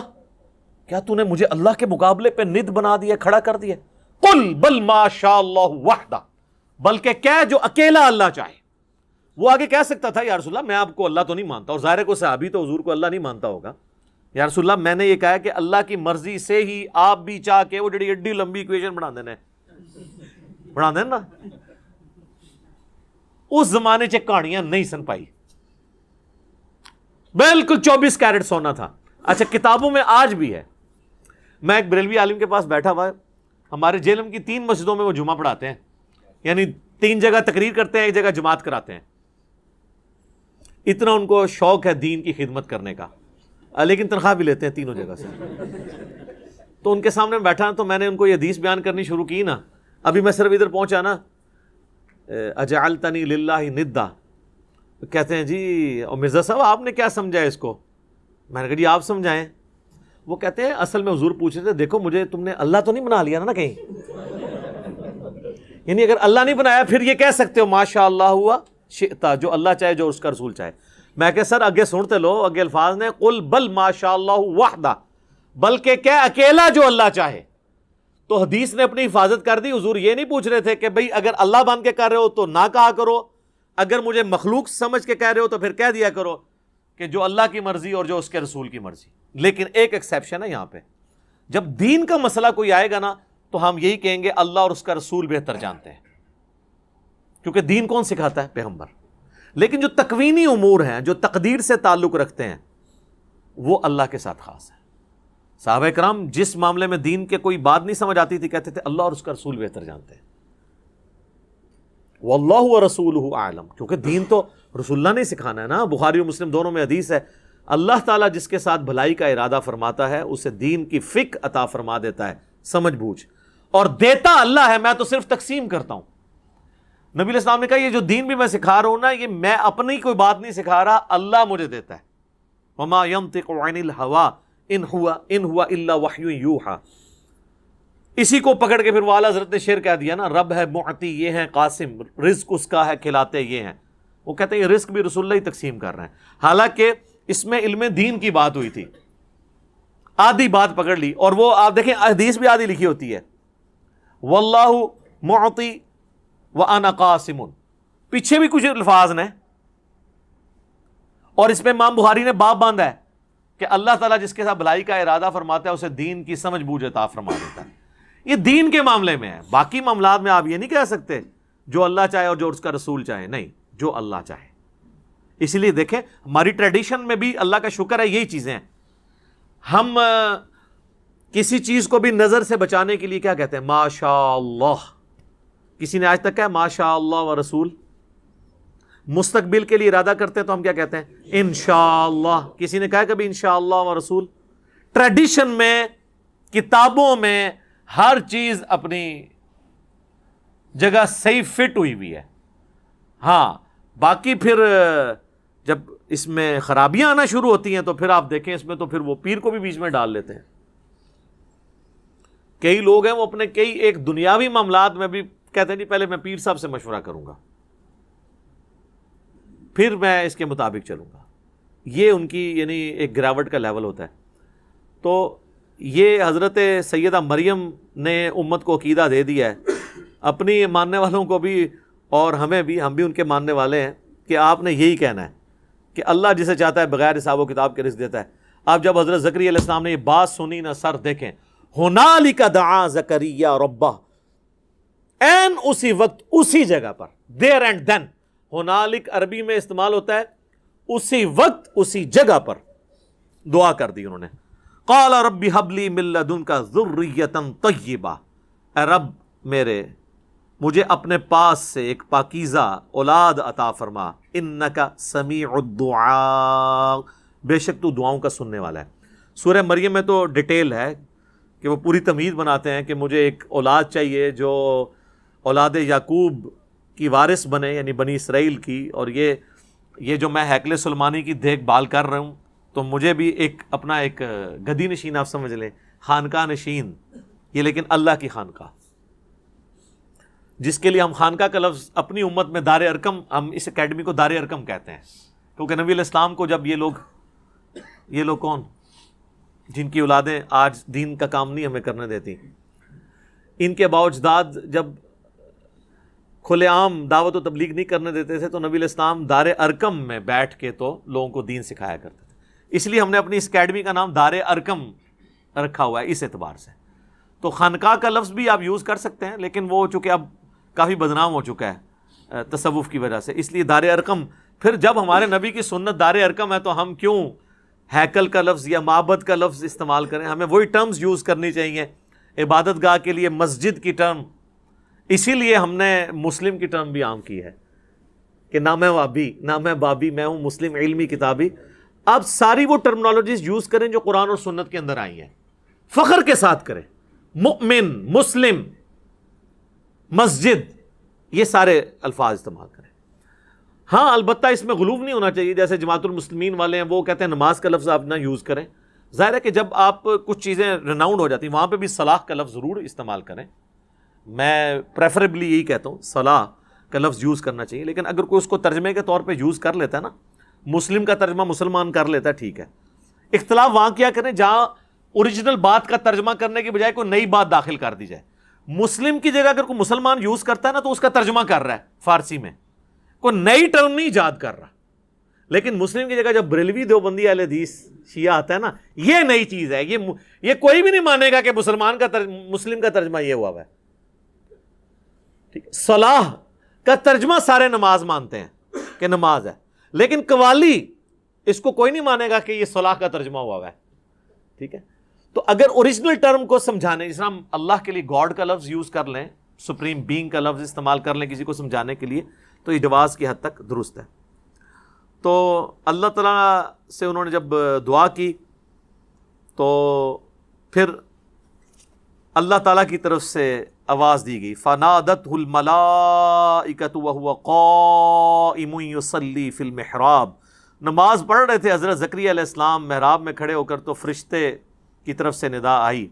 کیا تو نے مجھے اللہ کے مقابلے پہ ند بنا دیا، کھڑا کر دیا؟ قل بل ما شاء اللہ وحدہ، بلکہ کیا جو اکیلا اللہ چاہے. وہ آگے کہہ سکتا تھا یا رسول اللہ میں آپ کو اللہ تو نہیں مانتا، اور ظاہر کو صحابی تو حضور کو اللہ نہیں مانتا ہوگا. یا رسول اللہ میں نے یہ کہا کہ اللہ کی مرضی سے ہی آپ بھی چاہ کے وہ جڑی ایڈی لمبی ایکویشن بنا دینا نا. اس زمانے چ کہانیاں نہیں سن پائی، بالکل 24 کیرٹ سونا تھا. اچھا کتابوں میں آج بھی ہے. میں ایک بریلوی عالم کے پاس بیٹھا ہوا ہے، ہمارے جیلم کی 3 مسجدوں میں وہ جمعہ پڑھاتے ہیں، یعنی 3 جگہ تقریر کرتے ہیں، 1 جگہ جماعت کراتے ہیں. اتنا ان کو شوق ہے دین کی خدمت کرنے کا، لیکن تنخواہ بھی لیتے ہیں تینوں جگہ سے. تو ان کے سامنے بیٹھا تو میں نے ان کو یہ حدیث بیان کرنی شروع کی نا. ابھی میں صرف ادھر پہنچا نا اجعلتنی للہ ندا، کہتے ہیں جی اور مرزا صاحب آپ نے کیا سمجھا اس کو؟ میں نے کہا جی آپ سمجھائیں. وہ کہتے ہیں اصل میں حضور پوچھ رہے تھے دیکھو مجھے تم نے اللہ تو نہیں بنا لیا نا کہیں، یعنی اگر اللہ نہیں بنایا پھر یہ کہہ سکتے ہو ماشاء اللہ ہوا شئتا، جو اللہ چاہے جو اس کا رسول چاہے. میں کہ سر اگے سنتے لو، اگے الفاظ نے قل بل ماشاء اللہ وحدہ، بلکہ کیا اکیلا جو اللہ چاہے. تو حدیث نے اپنی حفاظت کر دی. حضور یہ نہیں پوچھ رہے تھے کہ بھئی اگر اللہ بن کے کر رہے ہو تو نہ کہا کرو، اگر مجھے مخلوق سمجھ کے کہہ رہے ہو تو پھر کہہ دیا کرو کہ جو اللہ کی مرضی اور جو اس کے رسول کی مرضی. لیکن ایک ایکسیپشن ہے یہاں پہ، جب دین کا مسئلہ کوئی آئے گا نا تو ہم یہی کہیں گے اللہ اور اس کا رسول بہتر جانتے ہیں، کیونکہ دین کون سکھاتا ہے؟ پیغمبر. لیکن جو تکوینی امور ہیں جو تقدیر سے تعلق رکھتے ہیں وہ اللہ کے ساتھ خاص ہے. صحابہ کرام جس معاملے میں دین کے کوئی بات نہیں سمجھ آتی تھی کہتے تھے اللہ اور اس کا رسول بہتر جانتے ہیں. واللہ ورسولہ اعلم، کیونکہ دین تو رسول اللہ نے سکھانا ہے نا. بخاری و مسلم دونوں میں حدیث ہے اللہ تعالیٰ جس کے ساتھ بھلائی کا ارادہ فرماتا ہے اسے دین کی فقہ عطا فرما دیتا ہے، سمجھ بوجھ، اور دیتا اللہ ہے، میں تو صرف تقسیم کرتا ہوں. نبی علیہ السلام نے کہا یہ جو دین بھی میں سکھا رہا ہوں نا یہ میں اپنی کوئی بات نہیں سکھا رہا، اللہ مجھے دیتا ہے. وما ينطق عن الهوى ان هو الا وحی یوحى. اسی کو پکڑ کے پھر وہ اعلیٰ حضرت نے شعر کہہ دیا نا، رب ہے معطی یہ ہے قاسم، رزق اس کا ہے کھلاتے یہ ہیں. وہ کہتے ہیں یہ رزق بھی رسول اللہ ہی تقسیم کر رہے ہیں، حالانکہ اس میں علم دین کی بات ہوئی تھی. آدھی بات پکڑ لی، اور وہ آپ دیکھیں حدیث بھی آدھی لکھی ہوتی ہے واللہ معطی وانا قاسم، پیچھے بھی کچھ الفاظ نے، اور اس پہ امام بخاری نے باب باندھا ہے کہ اللہ تعالیٰ جس کے ساتھ بھلائی کا ارادہ فرماتا ہے اسے دین کی سمجھ بوجھ عطا فرما دیتا ہے. یہ دین کے معاملے میں ہے. باقی معاملات میں آپ یہ نہیں کہہ سکتے جو اللہ چاہے اور جو اس کا رسول چاہے، نہیں، جو اللہ چاہے. اسی لیے دیکھیں ہماری ٹریڈیشن میں بھی اللہ کا شکر ہے یہی چیزیں ہیں. ہم کسی چیز کو بھی نظر سے بچانے کے لیے کیا کہتے ہیں؟ ماشاء اللہ. کسی نے آج تک کہا ماشاء اللہ و رسول؟ مستقبل کے لیے ارادہ کرتے ہیں تو ہم کیا کہتے ہیں؟ انشاءاللہ. کسی نے کہا کبھی انشاءاللہ و رسول؟ ٹریڈیشن میں، کتابوں میں ہر چیز اپنی جگہ صحیح فٹ ہوئی ہوئی ہے. ہاں باقی پھر جب اس میں خرابیاں آنا شروع ہوتی ہیں تو پھر آپ دیکھیں اس میں تو پھر وہ پیر کو بھی بیچ میں ڈال لیتے ہیں. کئی لوگ ہیں وہ اپنے کئی ایک دنیاوی معاملات میں بھی کہتے ہیں جی پہلے میں پیر صاحب سے مشورہ کروں گا پھر میں اس کے مطابق چلوں گا. یہ ان کی یعنی ایک گراوٹ کا لیول ہوتا ہے. تو یہ حضرت سیدہ مریم نے امت کو عقیدہ دے دیا ہے, اپنی ماننے والوں کو بھی اور ہمیں بھی, ہم بھی ان کے ماننے والے ہیں کہ آپ نے یہی کہنا ہے کہ اللہ جسے چاہتا ہے بغیر حساب و کتاب کے رزق دیتا ہے. آپ جب حضرت زکریا علیہ السلام نے یہ بات سنی نا, سر دیکھیں, ہنالک دعا زکریا ربہ, این اسی وقت اسی جگہ پر, دیر اینڈ دین. ہنالک عربی میں استعمال ہوتا ہے اسی وقت اسی جگہ پر دعا کر دی انہوں نے. قال رب ہب لی من لدنک ذریۃ طیبہ, اے رب میرے مجھے اپنے پاس سے ایک پاکیزہ اولاد عطا فرما, انک سمیع الدعاء, بے شک تو دعاؤں کا سننے والا ہے. سورہ مریم میں تو ڈیٹیل ہے کہ وہ پوری تمہید بناتے ہیں کہ مجھے ایک اولاد چاہیے جو اولاد یعقوب کی وارث بنے, یعنی بنی اسرائیل کی, اور یہ جو میں ہیکل سلیمانی کی دیکھ بھال کر رہا ہوں تو مجھے بھی ایک اپنا ایک گدی نشین آپ سمجھ لیں, خانقاہ نشین, یہ لیکن اللہ کی خانقاہ, جس کے لیے ہم خانقاہ کا لفظ اپنی امت میں دار ارکم, ہم اس اکیڈمی کو دار ارکم کہتے ہیں کیونکہ نبی علیہ السلام کو جب یہ لوگ کون جن کی اولادیں آج دین کا کام نہیں ہمیں کرنے دیتی, ان کے باوجداد جب کھلے عام دعوت و تبلیغ نہیں کرنے دیتے تھے تو نبی علیہ السلام دار ارکم میں بیٹھ کے تو لوگوں کو دین سکھایا کرتے تھے. اس لیے ہم نے اپنی اس اکیڈمی کا نام دار ارکم رکھا ہوا ہے اس اعتبار سے. تو خانقاہ کا لفظ بھی آپ یوز کر سکتے ہیں, لیکن وہ چونکہ اب کافی بدنام ہو چکا ہے تصوف کی وجہ سے, اس لیے دار ارکم. پھر جب ہمارے نبی کی سنت دار ارکم ہے تو ہم کیوں ہیکل کا لفظ یا معبد کا لفظ استعمال کریں؟ ہمیں وہی ٹرمز یوز کرنی چاہیے. عبادت گاہ کے لیے مسجد کی ٹرم, اسی لیے ہم نے مسلم کی ٹرم بھی عام کی ہے کہ نہ میں وابی نہ میں بابی, میں ہوں مسلم علمی کتابی. آپ ساری وہ ٹرمنالوجیز یوز کریں جو قرآن اور سنت کے اندر آئی ہیں, فخر کے ساتھ کریں. مؤمن, مسلم, مسجد, یہ سارے الفاظ استعمال کریں. ہاں البتہ اس میں غلو نہیں ہونا چاہیے, جیسے جماعت المسلمین والے ہیں وہ کہتے ہیں نماز کا لفظ آپ نہ یوز کریں. ظاہر ہے کہ جب آپ کچھ چیزیں ریناؤنڈ ہو جاتی ہیں وہاں پہ بھی صلاح کا لفظ ضرور استعمال کریں. میں پریفریبلی یہی کہتا ہوں صلاح کا لفظ یوز کرنا چاہیے, لیکن اگر کوئی اس کو ترجمے کے طور پہ یوز کر لیتا ہے نا, مسلم کا ترجمہ مسلمان کر لیتا ہے, ٹھیک ہے. اختلاف وہاں کیا کریں جہاں اوریجنل بات کا ترجمہ کرنے کے بجائے کوئی نئی بات داخل کر دی جائے. مسلم کی جگہ اگر کوئی مسلمان یوز کرتا ہے نا تو اس کا ترجمہ کر رہا ہے فارسی میں, کوئی نئی ٹرم نہیں ایجاد کر رہا. لیکن مسلم کی جگہ جب بریلوی دیوبندی اہل حدیث شیعہ آتا ہے نا, یہ نئی چیز ہے. یہ کوئی بھی نہیں مانے گا کہ مسلمان کا مسلم کا ترجمہ یہ ہوا ہے. ٹھیک ہے, صلاح کا ترجمہ سارے نماز مانتے ہیں کہ نماز ہے, لیکن قوالی اس کو کوئی نہیں مانے گا کہ یہ صلاح کا ترجمہ ہوا ہے. ٹھیک ہے, تو اگر اوریجنل ٹرم کو سمجھانے, جس طرح ہم اللہ کے لیے گاڈ کا لفظ یوز کر لیں, سپریم بینگ کا لفظ استعمال کر لیں کسی کو سمجھانے کے لیے, تو یہ جواز کی حد تک درست ہے. تو اللہ تعالیٰ سے انہوں نے جب دعا کی تو پھر اللہ تعالیٰ کی طرف سے آواز دی گئی, فَنَادَتْهُ الْمَلَائِكَةُ وَهُوَ قَائِمٌ يُصَلِّي فِي الْمِحْرَابِ. نماز پڑھ رہے تھے حضرت زکریا علیہ السلام محراب میں کھڑے ہو کر, تو فرشتے کی طرف سے ندا آئی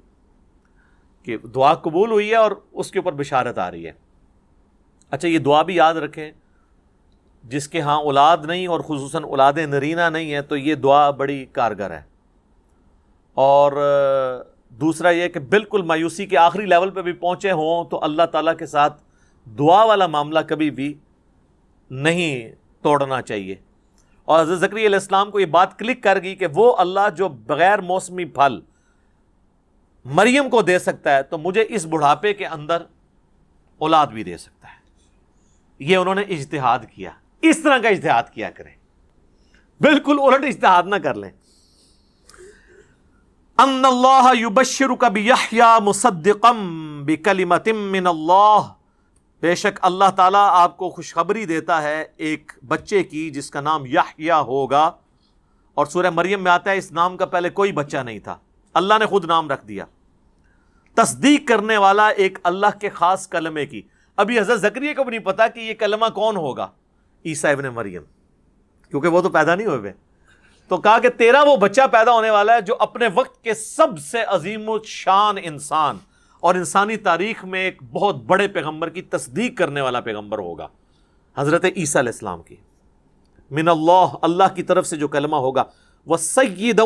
کہ دعا قبول ہوئی ہے اور اس کے اوپر بشارت آ رہی ہے. اچھا یہ دعا بھی یاد رکھیں, جس کے ہاں اولاد نہیں اور خصوصاً اولاد نرینہ نہیں ہے تو یہ دعا بڑی کارگر ہے. اور دوسرا یہ کہ بالکل مایوسی کے آخری لیول پہ بھی پہنچے ہوں تو اللہ تعالیٰ کے ساتھ دعا والا معاملہ کبھی بھی نہیں توڑنا چاہیے. اور حضرت زکریا علیہ السلام کو یہ بات کلک کر گئی کہ وہ اللہ جو بغیر موسمی پھل مریم کو دے سکتا ہے تو مجھے اس بڑھاپے کے اندر اولاد بھی دے سکتا ہے. یہ انہوں نے اجتہاد کیا, اس طرح کا اجتہاد کیا کریں, بالکل الٹ اجتہاد نہ کر لیں. ان اللہ یبشرک بیحییٰ مصدقا بکلمۃ من اللہ, بے شک اللہ تعالیٰ آپ کو خوشخبری دیتا ہے ایک بچے کی جس کا نام یحییٰ ہوگا. اور سورہ مریم میں آتا ہے اس نام کا پہلے کوئی بچہ نہیں تھا, اللہ نے خود نام رکھ دیا. تصدیق کرنے والا ایک اللہ کے خاص کلمے کی. ابھی حضرت زکریا کو بھی نہیں پتا کہ یہ کلمہ کون ہوگا, عیسیٰ ابن مریم، کیونکہ وہ تو پیدا نہیں ہوئے، تو کہا کہ تیرا وہ بچہ پیدا ہونے والا ہے جو اپنے وقت کے سب سے عظیم الشان انسان اور انسانی تاریخ میں ایک بہت بڑے پیغمبر کی تصدیق کرنے والا پیغمبر ہوگا، حضرت عیسیٰ علیہ السلام کی، من اللہ، اللہ کی طرف سے جو کلمہ ہوگا، وَسَيِّدًا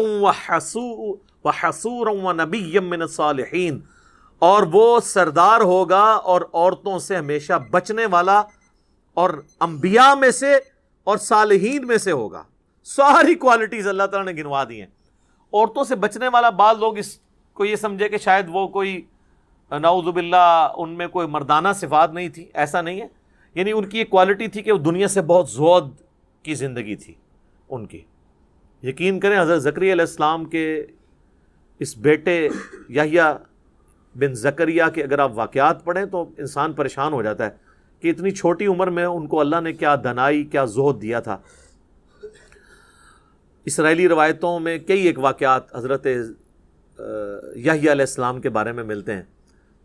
وَحَصُورًا وَنَبِيًّا مِّنَ الصَّالِحِينَ، اور وہ سردار ہوگا اور عورتوں سے ہمیشہ بچنے والا اور انبیاء میں سے اور صالحین میں سے ہوگا۔ ساری کوالٹیز اللہ تعالیٰ نے گنوا دی ہیں۔ عورتوں سے بچنے والا، بعض لوگ اس کو یہ سمجھے کہ شاید وہ کوئی نعوذ باللہ ان میں کوئی مردانہ صفات نہیں تھی، ایسا نہیں ہے، یعنی ان کی ایک کوالٹی تھی کہ وہ دنیا سے بہت زہد کی زندگی تھی ان کی۔ یقین کریں حضرت زکریا علیہ السلام کے اس بیٹے یحییٰ بن زکریا کے اگر آپ واقعات پڑھیں تو انسان پریشان ہو جاتا ہے کہ اتنی چھوٹی عمر میں ان کو اللہ نے کیا دنائی، کیا زہد دیا تھا۔ اسرائیلی روایتوں میں کئی ایک واقعات حضرت یحییٰ علیہ السلام کے بارے میں ملتے ہیں،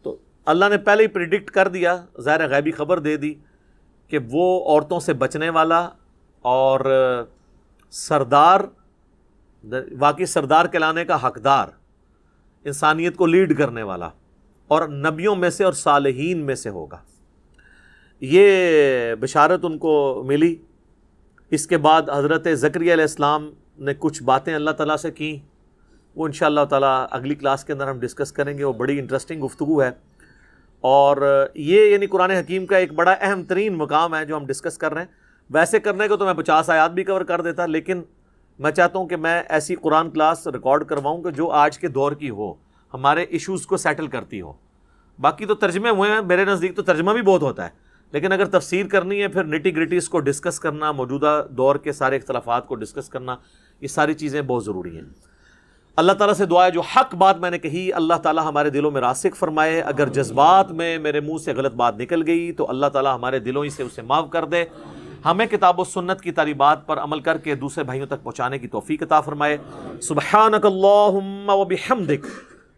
تو اللہ نے پہلے ہی پریڈکٹ کر دیا، ظاہر غیبی خبر دے دی کہ وہ عورتوں سے بچنے والا اور سردار، واقعی سردار کہلانے کا حقدار، انسانیت کو لیڈ کرنے والا، اور نبیوں میں سے اور صالحین میں سے ہوگا۔ یہ بشارت ان کو ملی۔ اس کے بعد حضرت زکریا علیہ السلام نے کچھ باتیں اللہ تعالیٰ سے کیں، وہ انشاءاللہ تعالیٰ اگلی کلاس کے اندر ہم ڈسکس کریں گے، وہ بڑی انٹرسٹنگ گفتگو ہے، اور یہ یعنی قرآن حکیم کا ایک بڑا اہم ترین مقام ہے جو ہم ڈسکس کر رہے ہیں۔ ویسے کرنے کو تو میں 50 آیات بھی کور کر دیتا، لیکن میں چاہتا ہوں کہ میں ایسی قرآن کلاس ریکارڈ کرواؤں کہ جو آج کے دور کی ہو، ہمارے ایشوز کو سیٹل کرتی ہو۔ باقی تو ترجمے ہوئے ہیں، میرے نزدیک تو ترجمہ بھی بہت ہوتا ہے، لیکن اگر تفسیر کرنی ہے، پھر نٹی گریٹیز کو ڈسکس کرنا، موجودہ دور کے سارے اختلافات کو ڈسکس کرنا، یہ ساری چیزیں بہت ضروری ہیں۔ اللہ تعالیٰ سے دعا ہے جو حق بات میں نے کہی اللہ تعالیٰ ہمارے دلوں میں راسخ فرمائے، اگر جذبات میں میرے منہ سے غلط بات نکل گئی تو اللہ تعالیٰ ہمارے دلوں ہی سے اسے معاف کر دے، ہمیں کتاب و سنت کی تعلیمات پر عمل کر کے دوسرے بھائیوں تک پہنچانے کی توفیق عطا فرمائے۔ سبحانک اللہم و بحمدک،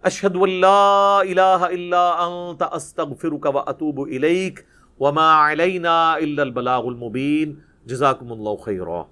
اشہد ان لا الہ الا انت، استغفرک و اتوب الیک، وما علینا الا البلاغ المبین۔ جزاکم اللہ خیرا۔